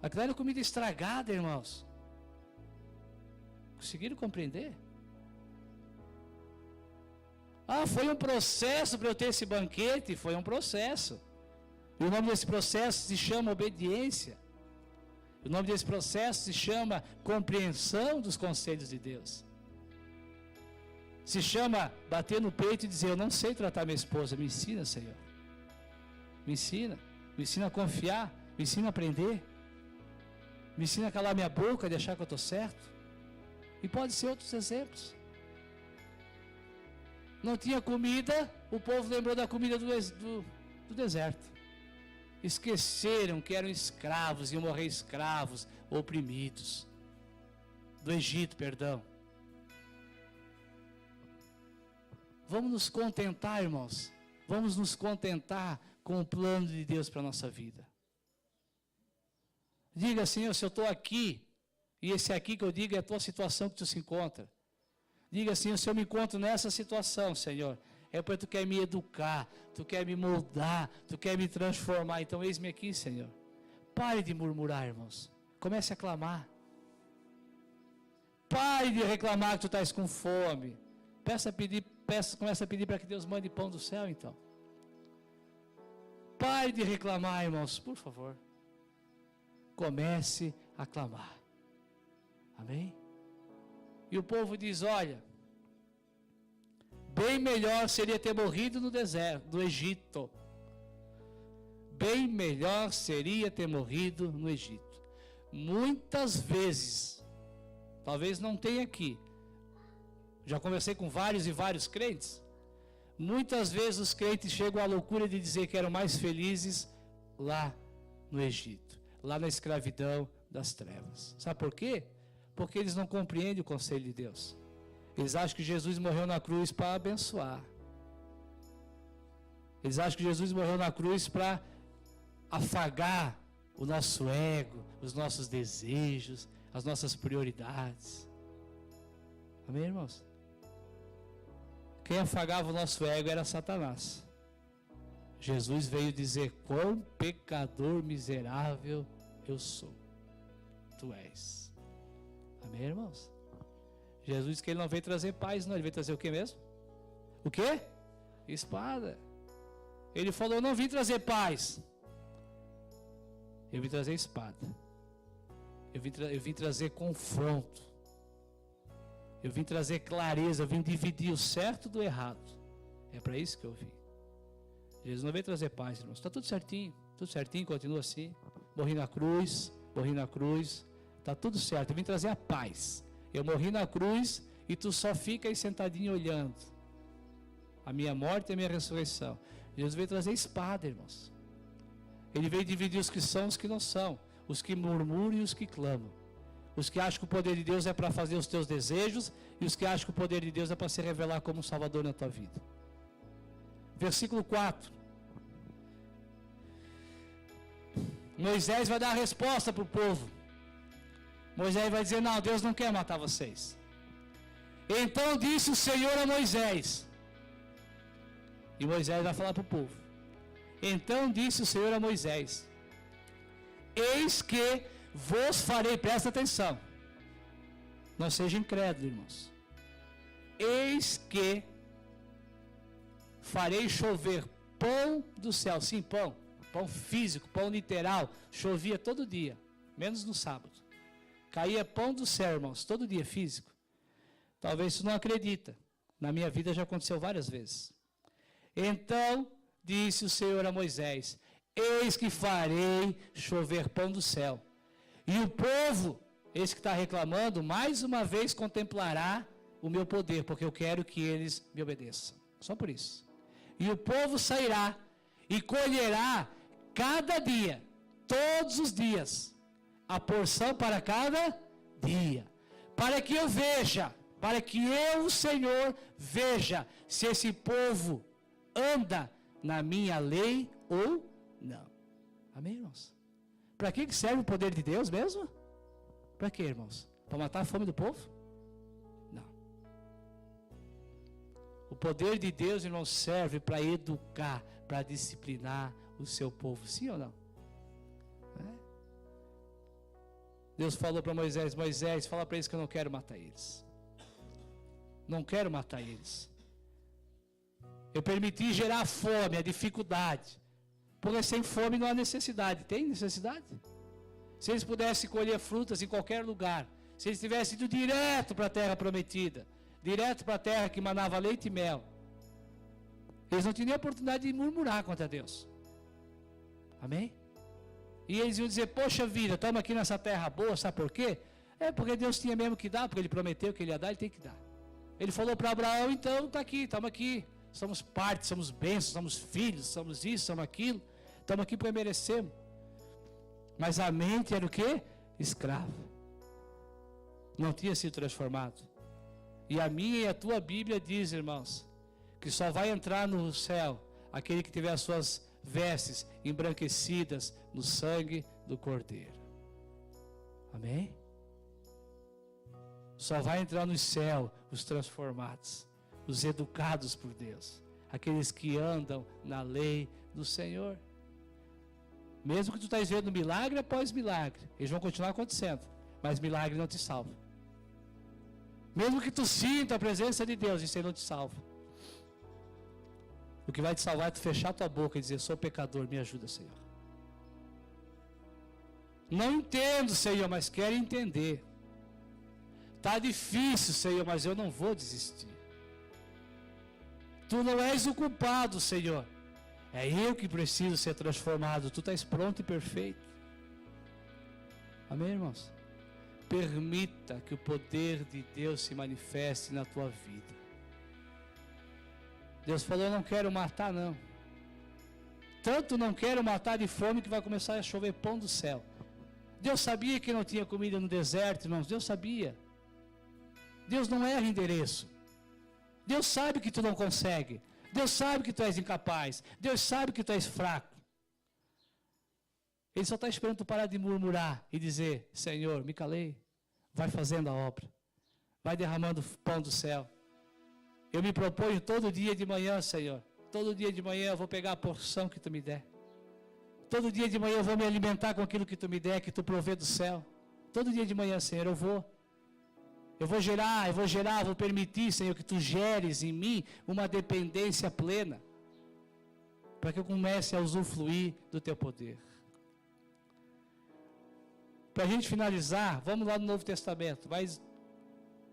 Aquilo era comida estragada, irmãos. Conseguiram compreender? Ah, foi um processo para eu ter esse banquete, foi um processo. E o nome desse processo se chama obediência. O nome desse processo se chama compreensão dos conselhos de Deus. Se chama bater no peito e dizer, eu não sei tratar minha esposa, me ensina, Senhor. Me ensina a confiar, me ensina a aprender. Me ensina a calar minha boca, de achar que eu estou certo. E pode ser outros exemplos. Não tinha comida, o povo lembrou da comida do deserto. Esqueceram que eram escravos, iam morrer escravos, oprimidos. Do Egito, perdão. Vamos nos contentar, irmãos. Vamos nos contentar com o plano de Deus para a nossa vida. Diga, Senhor, se eu estou aqui, e esse aqui que eu digo é a tua situação que tu se encontra. Diga, Senhor, se eu me encontro nessa situação, Senhor, é porque tu quer me educar, tu quer me moldar, tu quer me transformar. Então eis-me aqui, Senhor. Pare de murmurar, irmãos. Comece a clamar. Pare de reclamar que tu estás com fome. Comece a pedir para que Deus mande pão do céu, então. Pare de reclamar, irmãos, por favor. Comece a clamar. Amém? E o povo diz, olha, bem melhor seria ter morrido no deserto, do Egito. Bem melhor seria ter morrido no Egito. Muitas vezes, talvez não tenha aqui, já conversei com vários e vários crentes, muitas vezes os crentes chegam à loucura de dizer que eram mais felizes lá no Egito, lá na escravidão das trevas. Sabe por quê? Porque eles não compreendem o conselho de Deus. Eles acham que Jesus morreu na cruz para abençoar. Eles acham que Jesus morreu na cruz para afagar o nosso ego, os nossos desejos, as nossas prioridades. Amém, irmãos? Quem afagava o nosso ego era Satanás. Jesus veio dizer, quão pecador miserável eu sou. Tu és. Amém, irmãos? Jesus disse que ele não veio trazer paz, não. Ele veio trazer o que mesmo? O quê? Espada. Ele falou, eu não vim trazer paz. Eu vim trazer espada. Eu vim trazer confronto. Eu vim trazer clareza. Eu vim dividir o certo do errado. É para isso que eu vim. Jesus não veio trazer paz, irmãos. Está tudo certinho. Tudo certinho, continua assim. Morri na cruz. Está tudo certo. Eu vim trazer a paz. Eu morri na cruz e tu só fica aí sentadinho olhando a minha morte e a minha ressurreição. Jesus veio trazer espada, irmãos. Ele veio dividir os que são e os que não são, os que murmuram e os que clamam, os que acham que o poder de Deus é para fazer os teus desejos e os que acham que o poder de Deus é para se revelar como um Salvador na tua vida. Versículo 4. Moisés vai dar a resposta para o povo. Moisés vai dizer, não, Deus não quer matar vocês. Então disse o Senhor a Moisés. E Moisés vai falar para o povo. Então disse o Senhor a Moisés, eis que vos farei, presta atenção, não seja incrédulo, irmãos. Eis que farei chover pão do céu. Sim, pão físico, pão literal. Chovia todo dia, menos no sábado. Caía pão do céu, irmãos, todo dia, físico. Talvez você não acredita. Na minha vida já aconteceu várias vezes. Então disse o Senhor a Moisés: eis que farei chover pão do céu. E o povo, esse que está reclamando, mais uma vez contemplará o meu poder, porque eu quero que eles me obedeçam. Só por isso. E o povo sairá e colherá cada dia, todos os dias, a porção para cada dia. Para que eu veja, para que eu, o Senhor, veja se esse povo anda na minha lei ou não. Amém, irmãos? Para que serve o poder de Deus mesmo? Para quê, irmãos? Para matar a fome do povo? Não. O poder de Deus, irmãos, serve para educar, para disciplinar o seu povo. Sim ou não? Deus falou para Moisés: Moisés, fala para eles que eu não quero matar eles. Não quero matar eles. Eu permiti gerar a fome, a dificuldade. Porque sem fome não há necessidade. Tem necessidade? Se eles pudessem colher frutas em qualquer lugar, se eles tivessem ido direto para a terra prometida, direto para a terra que manava leite e mel, eles não tinham a oportunidade de murmurar contra Deus. Amém? E eles iam dizer: poxa vida, estamos aqui nessa terra boa, sabe por quê? É porque Deus tinha mesmo que dar, porque Ele prometeu que Ele ia dar, Ele tem que dar. Ele falou para Abraão: então está aqui, estamos aqui, somos parte, somos bênçãos, somos filhos, somos isso, somos aquilo, estamos aqui porque merecemos. Mas a mente era o quê? Escrava. Não tinha sido transformado. E a minha e a tua Bíblia diz, irmãos, que só vai entrar no céu aquele que tiver as suas vestes embranquecidas no sangue do Cordeiro. Amém? Só vai entrar no céu os transformados, os educados por Deus, aqueles que andam na lei do Senhor. Mesmo que tu estás vendo milagre após milagre, eles vão continuar acontecendo, mas milagre não te salva. Mesmo que tu sinta a presença de Deus, isso aí não te salva. O que vai te salvar é tu fechar tua boca e dizer: sou pecador, me ajuda, Senhor. Não entendo, Senhor, mas quero entender. Está difícil, Senhor, mas eu não vou desistir. Tu não és o culpado, Senhor. É eu que preciso ser transformado. Tu estás pronto e perfeito. Amém, irmãos? Permita que o poder de Deus se manifeste na tua vida. Deus falou: eu não quero matar, não. Tanto não quero matar de fome que vai começar a chover pão do céu. Deus sabia que não tinha comida no deserto, irmãos. Deus sabia. Deus não erra endereço. Deus sabe que tu não consegue. Deus sabe que tu és incapaz. Deus sabe que tu és fraco. Ele só está esperando tu parar de murmurar e dizer: Senhor, me calei. Vai fazendo a obra. Vai derramando pão do céu. Eu me proponho todo dia de manhã, Senhor. Todo dia de manhã eu vou pegar a porção que tu me der. Todo dia de manhã eu vou me alimentar com aquilo que tu me der, que tu provê do céu. Todo dia de manhã, Senhor, eu vou gerar, vou permitir, Senhor, que tu geres em mim uma dependência plena, para que eu comece a usufruir do teu poder. Para a gente finalizar, vamos lá no Novo Testamento. Mas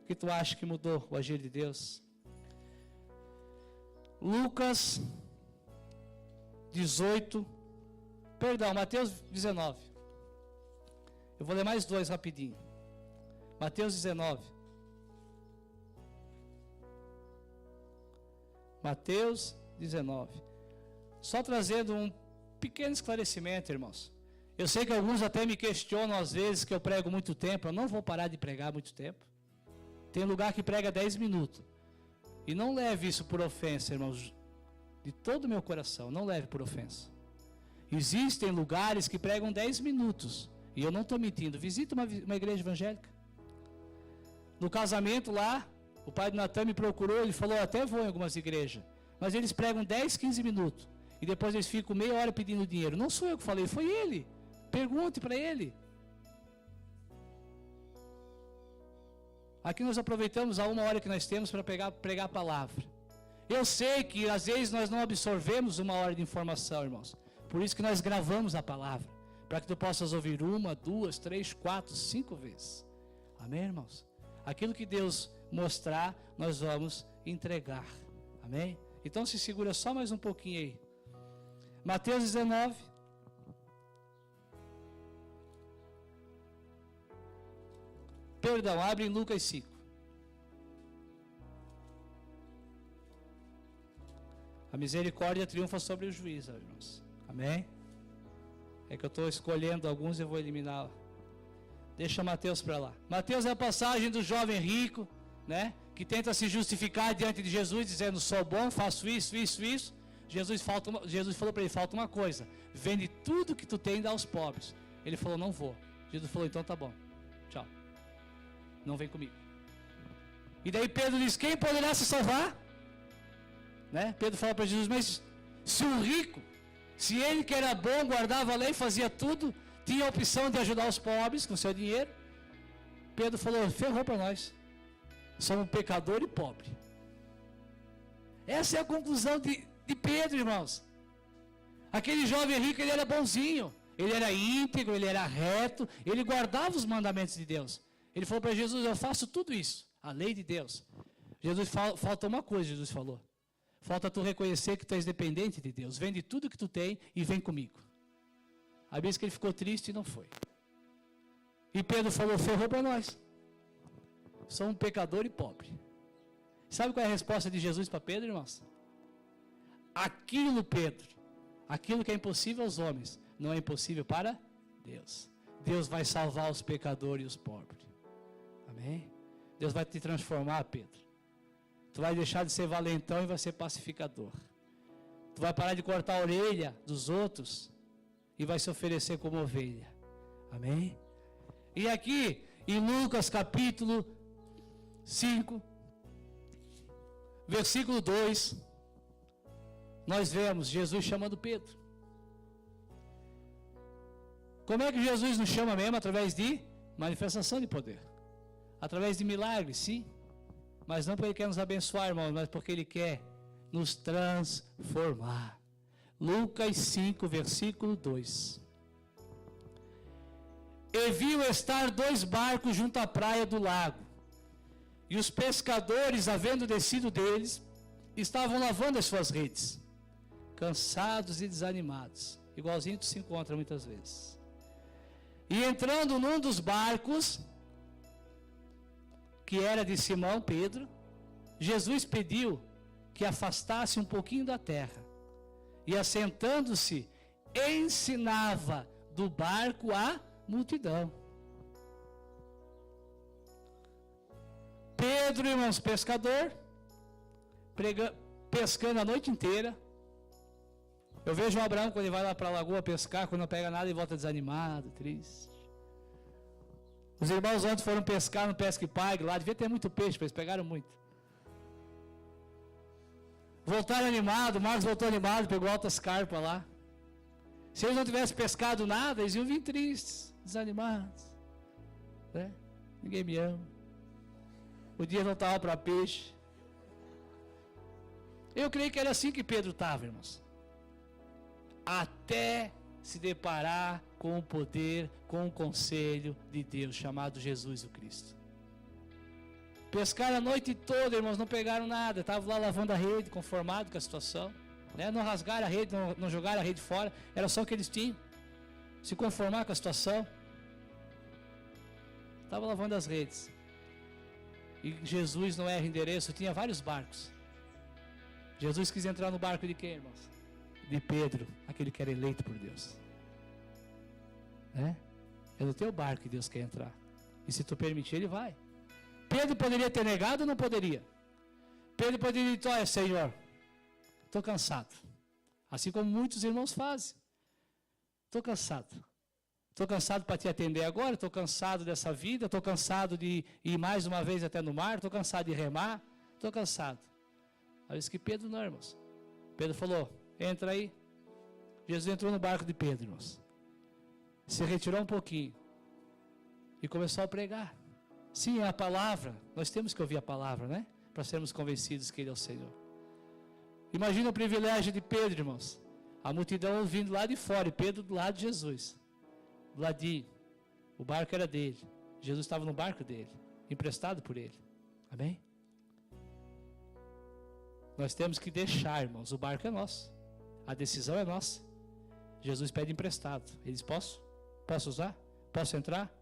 o que tu acha que mudou o agir de Deus? Mateus 19. Eu vou ler mais dois rapidinho. Mateus 19. Mateus 19. Só trazendo um pequeno esclarecimento, irmãos. Eu sei que alguns até me questionam às vezes que eu prego muito tempo. Eu não vou parar de pregar muito tempo. Tem lugar que prega 10 minutos. E não leve isso por ofensa, irmãos. De todo o meu coração, não leve por ofensa. Existem lugares que pregam 10 minutos. E eu não estou mentindo. Visita uma igreja evangélica. No casamento lá, o pai do Natan me procurou, ele falou: eu até vou em algumas igrejas, mas eles pregam 10, 15 minutos, e depois eles ficam meia hora pedindo dinheiro. Não sou eu que falei, foi ele. Pergunte para ele. Aqui nós aproveitamos a 1 hora que nós temos para pregar a palavra. Eu sei que às vezes nós não absorvemos 1 hora de informação, irmãos. Por isso que nós gravamos a palavra, para que tu possas ouvir 1, 2, 3, 4, 5 vezes. Amém, irmãos? Aquilo que Deus mostrar, nós vamos entregar. Amém? Então se segura só mais um pouquinho aí. Mateus 19. Perdão, abre em Lucas 5. A misericórdia triunfa sobre o juízo, irmãos. Amém? É que eu estou escolhendo alguns e eu vou eliminar. Deixa Mateus para lá. Mateus é a passagem do jovem rico, né? Que tenta se justificar diante de Jesus, dizendo: sou bom, faço isso, isso, isso. Jesus falou para ele: falta uma coisa. Vende tudo que tu tem e dá aos pobres. Ele falou: não vou. Jesus falou: então tá bom. Tchau. Não vem comigo. E daí Pedro diz: quem poderá se salvar? Né? Pedro fala para Jesus: mas se o rico, se ele que era bom, guardava a lei, fazia tudo, tinha a opção de ajudar os pobres com seu dinheiro, Pedro falou: ferrou para nós. Somos pecador e pobre. Essa é a conclusão de Pedro, irmãos. Aquele jovem rico, ele era bonzinho, ele era íntegro, ele era reto, ele guardava os mandamentos de Deus. Ele falou para Jesus: eu faço tudo isso, a lei de Deus. Jesus falta uma coisa, Jesus falou: falta tu reconhecer que tu és dependente de Deus. Vende tudo que tu tem e vem comigo. A Bíblia diz que ele ficou triste e não foi. E Pedro falou: ferrou para nós. Sou um pecador e pobre. Sabe qual é a resposta de Jesus para Pedro, irmãos? Aquilo, Pedro, aquilo que é impossível aos homens, não é impossível para Deus. Deus vai salvar os pecadores e os pobres. Amém? Deus vai te transformar, Pedro. Tu vai deixar de ser valentão e vai ser pacificador. Tu vai parar de cortar a orelha dos outros e vai se oferecer como ovelha. Amém? E aqui, em Lucas capítulo 5, versículo 2, nós vemos Jesus chamando Pedro. Como é que Jesus nos chama mesmo? Através de manifestação de poder. Através de milagres, sim. Mas não porque Ele quer nos abençoar, irmãos, mas porque Ele quer nos transformar. Lucas 5, versículo 2. E viu estar 2 barcos junto à praia do lago. E os pescadores, havendo descido deles, estavam lavando as suas redes, cansados e desanimados. Igualzinho tu se encontra muitas vezes. E entrando num dos barcos, que era de Simão Pedro, Jesus pediu que afastasse um pouquinho da terra. E assentando-se, ensinava do barco a multidão. Pedro, irmãos, pescador, pescando a noite inteira. Eu vejo o Abraão quando ele vai lá para a lagoa pescar, quando não pega nada ele volta desanimado, triste. Os irmãos ontem foram pescar no Pesca e Pague lá, devia ter muito peixe, eles pegaram muito. Voltaram animados, o Marcos voltou animado, pegou altas carpas lá. Se eles não tivessem pescado nada, eles iam vir tristes, desanimados. Né? Ninguém me ama. O dia não estava para peixe. Eu creio que era assim que Pedro estava, irmãos. Até se deparar com o poder, com o conselho de Deus, chamado Jesus o Cristo. Pescaram a noite toda, irmãos, não pegaram nada. Estavam lá lavando a rede, conformados com a situação. Né? Não rasgaram a rede, não jogaram a rede fora. Era só o que eles tinham. Se conformar com a situação. Estavam lavando as redes. E Jesus não erra endereço, tinha vários barcos. Jesus quis entrar no barco de quem, irmãos? De Pedro, aquele que era eleito por Deus. É no teu barco que Deus quer entrar. E se tu permitir, Ele vai. Pedro poderia ter negado ou não poderia? Pedro poderia dizer: olha, Senhor, estou cansado. Assim como muitos irmãos fazem. Estou cansado. Estou cansado para te atender agora, estou cansado dessa vida, estou cansado de ir mais uma vez até no mar, estou cansado de remar, estou cansado. Aí disse que Pedro não, irmãos. Pedro falou: entra aí. Jesus entrou no barco de Pedro, irmãos. Se retirou um pouquinho e começou a pregar. Sim, é a palavra. Nós temos que ouvir a palavra, né? Para sermos convencidos que Ele é o Senhor. Imagina o privilégio de Pedro, irmãos. A multidão ouvindo lá de fora e Pedro do lado de Jesus. Do ladinho. O barco era dele. Jesus estava no barco dele, emprestado por Ele. Amém? Nós temos que deixar, irmãos. O barco é nosso. A decisão é nossa. Jesus pede emprestado. Ele diz, posso? Posso usar? Posso entrar?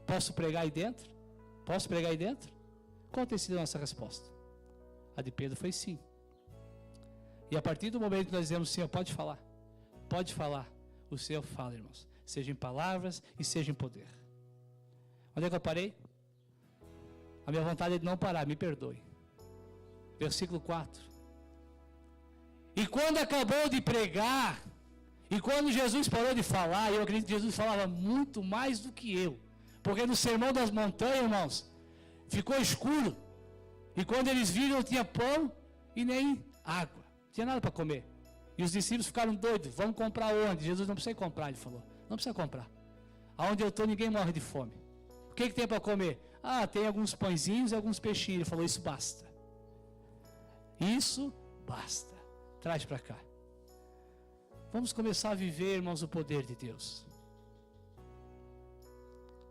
Posso pregar aí dentro? Posso pregar aí dentro? Qual tem sido a nossa resposta? A de Pedro foi sim. E a partir do momento que nós dizemos, Senhor, pode falar. Pode falar. O Senhor fala, irmãos. Seja em palavras e seja em poder. Onde é que eu parei? A minha vontade é de não parar, me perdoe. Versículo 4. E quando acabou de pregar, e quando Jesus parou de falar, eu acredito que Jesus falava muito mais do que eu. Porque no Sermão das Montanhas, irmãos, ficou escuro. E quando eles viram, não tinha pão e nem água. Não tinha nada para comer. E os discípulos ficaram doidos. Vamos comprar onde? Jesus não precisa comprar, ele falou. Não precisa comprar. Aonde eu estou, ninguém morre de fome. O que tem para comer? Ah, tem alguns pãezinhos e alguns peixinhos. Ele falou, isso basta. Isso basta. Traz para cá. Vamos começar a viver, irmãos, o poder de Deus.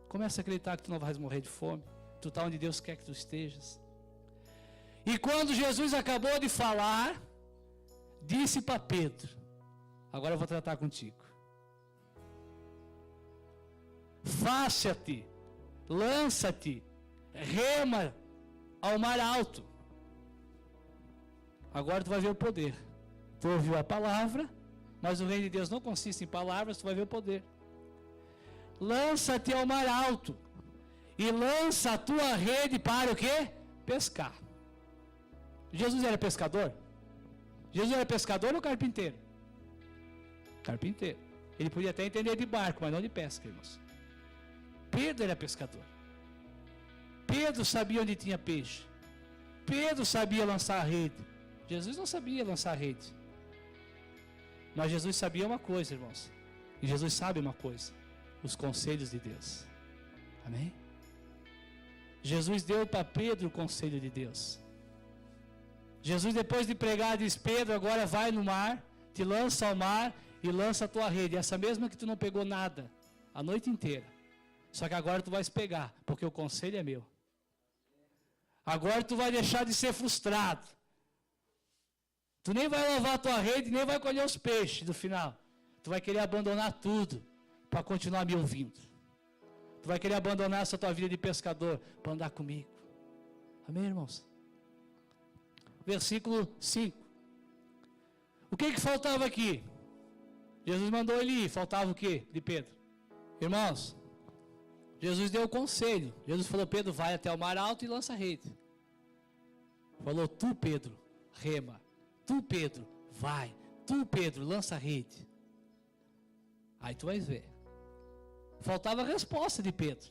Começa a acreditar que tu não vais morrer de fome. Tu está onde Deus quer que tu estejas. E quando Jesus acabou de falar, disse para Pedro, agora eu vou tratar contigo. Faça-te, lança-te, rema ao mar alto. Agora tu vai ver o poder. Tu ouviu a palavra, mas o reino de Deus não consiste em palavras, tu vai ver o poder. Lança-te ao mar alto e lança a tua rede para o quê? Pescar. Jesus era pescador? Jesus era pescador ou carpinteiro? Carpinteiro. Ele podia até entender de barco, mas não de pesca, irmãos. Pedro era pescador. Pedro sabia onde tinha peixe. Pedro sabia lançar a rede. Jesus não sabia lançar a rede. Mas Jesus sabia uma coisa, irmãos. E Jesus sabe uma coisa. Os conselhos de Deus. Amém? Jesus deu para Pedro o conselho de Deus. Jesus, depois de pregar, diz, Pedro, agora vai no mar, te lança ao mar e lança a tua rede. Essa mesma que tu não pegou nada a noite inteira. Só que agora tu vais pegar, porque o conselho é meu. Agora tu vai deixar de ser frustrado. Tu nem vai lavar a tua rede, nem vai colher os peixes no final. Tu vai querer abandonar tudo para continuar me ouvindo. Tu vai querer abandonar essa tua vida de pescador para andar comigo. Amém, irmãos? Versículo 5. O que faltava aqui? Jesus mandou ele ir. Faltava o que de Pedro? Irmãos, Jesus deu o conselho. Jesus falou, Pedro, vai até o mar alto e lança a rede. Falou, tu, Pedro, rema. Tu, Pedro, vai. Tu, Pedro, lança a rede. Aí tu vais ver. Faltava a resposta de Pedro.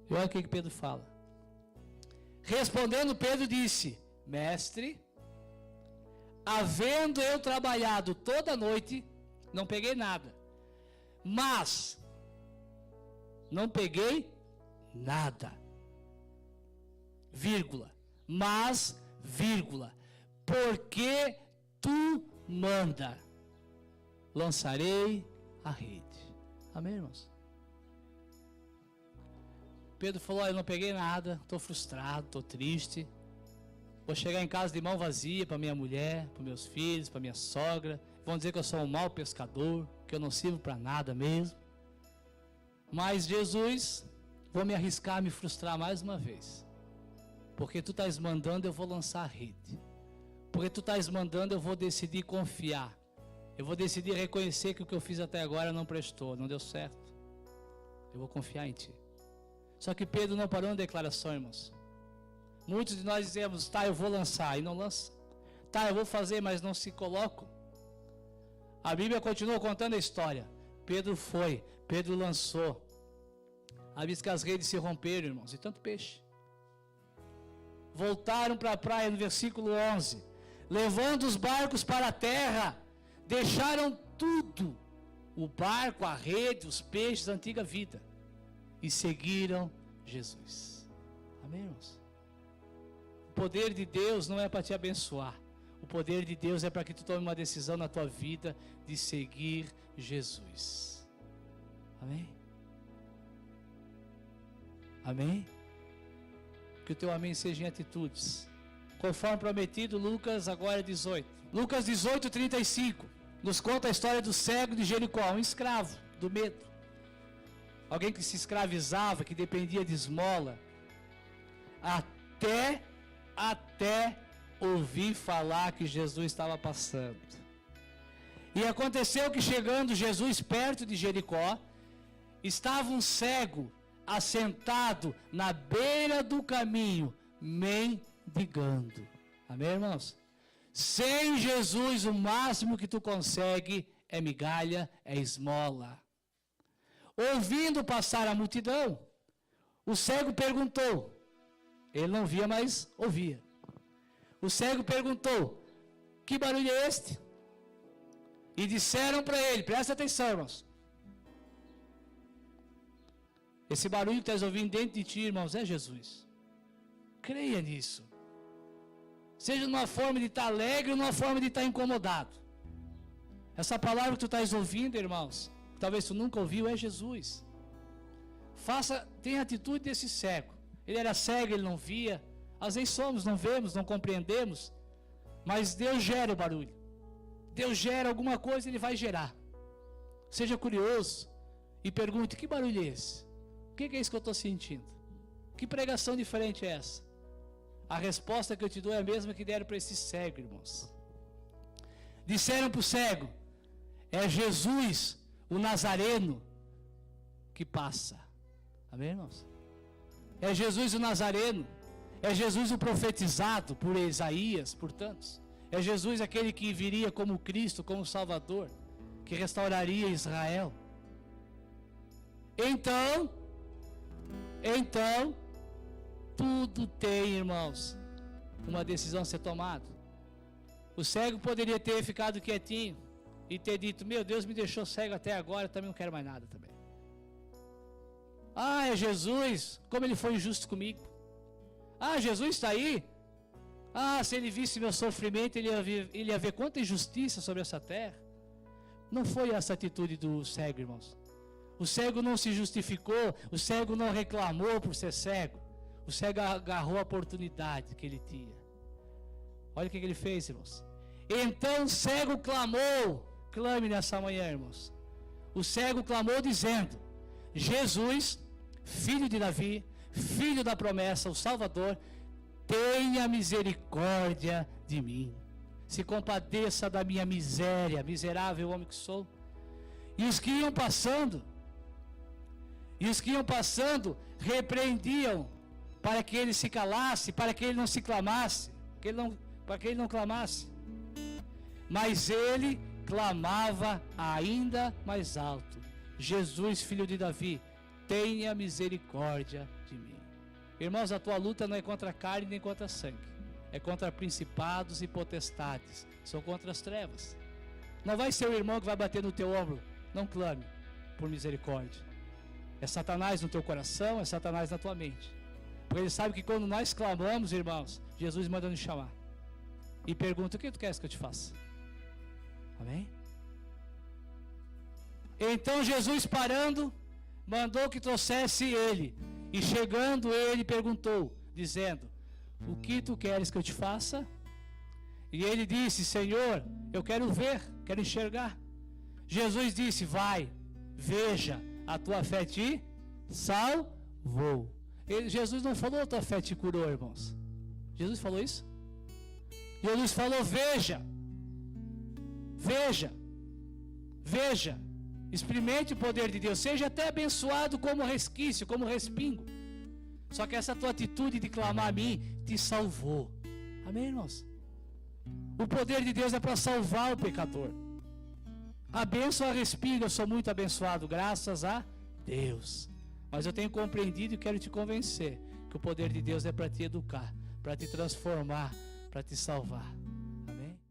E olha o que Pedro fala. Respondendo, Pedro disse, mestre, havendo eu trabalhado toda a noite, não peguei nada. Mas, não peguei nada. Vírgula. Mas, vírgula. Porque tu manda, lançarei a rede. Amém, irmãos? Pedro falou, eu não peguei nada, estou frustrado, estou triste. Vou chegar em casa de mão vazia para minha mulher, para meus filhos, para minha sogra. Vão dizer que eu sou um mau pescador, que eu não sirvo para nada mesmo. Mas Jesus, vou me arriscar a me frustrar mais uma vez. Porque tu estás mandando, eu vou lançar a rede. Porque tu estás mandando, eu vou decidir confiar. Eu vou decidir reconhecer que o que eu fiz até agora não prestou, não deu certo. Eu vou confiar em ti. Só que Pedro não parou na declaração, irmãos. Muitos de nós dizemos, tá, eu vou lançar, e não lança. Tá, eu vou fazer, mas não se colocam. A Bíblia continua contando a história. Pedro foi, Pedro lançou. A vez que as redes se romperam, irmãos, e tanto peixe. Voltaram para a praia no versículo 11. Levando os barcos para a terra, deixaram tudo. O barco, a rede, os peixes, a antiga vida. E seguiram Jesus. Amém, irmãos? O poder de Deus não é para te abençoar. O poder de Deus é para que tu tome uma decisão na tua vida de seguir Jesus. Amém? Amém? Que o teu amém seja em atitudes. Conforme prometido, Lucas agora 18. Lucas 18, 35. nos conta a história do cego de Jericó, um escravo do medo. Alguém que se escravizava, que dependia de esmola. Até ouvir falar que Jesus estava passando. E aconteceu que, chegando Jesus perto de Jericó, estava um cego assentado na beira do caminho, mendigando. Amém, irmãos? Sem Jesus, o máximo que tu consegue é migalha, é esmola. Ouvindo passar a multidão, o cego perguntou. Ele não via, mas ouvia. O cego perguntou: que barulho é este? E disseram para ele, presta atenção, irmãos. Esse barulho que estás ouvindo dentro de ti, irmãos, é Jesus. Creia nisso. Seja numa forma de estar alegre ou numa forma de estar incomodado. Essa palavra que tu estás ouvindo, irmãos, talvez tu nunca ouviu, é Jesus. Tenha a atitude desse cego. Ele era cego, ele não via. Às vezes somos, não vemos, não compreendemos. Mas Deus gera o barulho. Deus gera alguma coisa, Ele vai gerar. Seja curioso e pergunte: que barulho é esse? O que é isso que eu estou sentindo? Que pregação diferente é essa? A resposta que eu te dou é a mesma que deram para esse cego, irmãos. Disseram para o cego: é Jesus, o Nazareno, que passa. Amém, irmãos? É Jesus o Nazareno. É Jesus o profetizado por Isaías, por tantos. É Jesus aquele que viria como Cristo, como Salvador, que restauraria Israel. Então, tudo tem, irmãos, uma decisão a ser tomada. O cego poderia ter ficado quietinho e ter dito: meu Deus, me deixou cego até agora, eu também não quero mais nada também. Ah, é Jesus, como Ele foi injusto comigo. Ah, Jesus está aí. Ah, se Ele visse meu sofrimento, ele ia ver quanta injustiça sobre essa terra. Não foi essa atitude do cego, irmãos. O cego não se justificou, o cego não reclamou por ser cego. O cego agarrou a oportunidade que ele tinha. Olha o que ele fez, irmãos. Então o cego clamou. Clame nessa manhã, irmãos. O cego clamou dizendo: Jesus, filho de Davi, filho da promessa, o Salvador, tenha misericórdia de mim. Se compadeça da minha miséria, miserável homem que sou. E os que iam passando, repreendiam para que ele se calasse, para que ele não se clamasse, para que ele não clamasse. Mas ele clamava ainda mais alto: Jesus, filho de Davi, tenha misericórdia de mim. Irmãos, a tua luta não é contra a carne nem contra sangue, é contra principados e potestades, são contra as trevas. Não vai ser o irmão que vai bater no teu ombro. Não clame por misericórdia. É Satanás no teu coração, é Satanás na tua mente. Porque ele sabe que quando nós clamamos, irmãos, Jesus manda nos chamar e pergunta: o que tu queres que eu te faça? Amém? Então Jesus, parando, mandou que trouxesse ele. E chegando ele perguntou, dizendo: o que tu queres que eu te faça? E ele disse: Senhor, eu quero ver, quero enxergar. Jesus disse: vai, veja, a tua fé te salvou. Jesus não falou: a tua fé te curou, irmãos. Jesus falou isso? Jesus falou: veja, veja, experimente o poder de Deus, seja até abençoado como resquício, como respingo. Só que essa tua atitude de clamar a mim te salvou. Amém, irmãos? O poder de Deus é para salvar o pecador. A bênção a respingo, eu sou muito abençoado, graças a Deus. Mas eu tenho compreendido e quero te convencer que o poder de Deus é para te educar, para te transformar, para te salvar.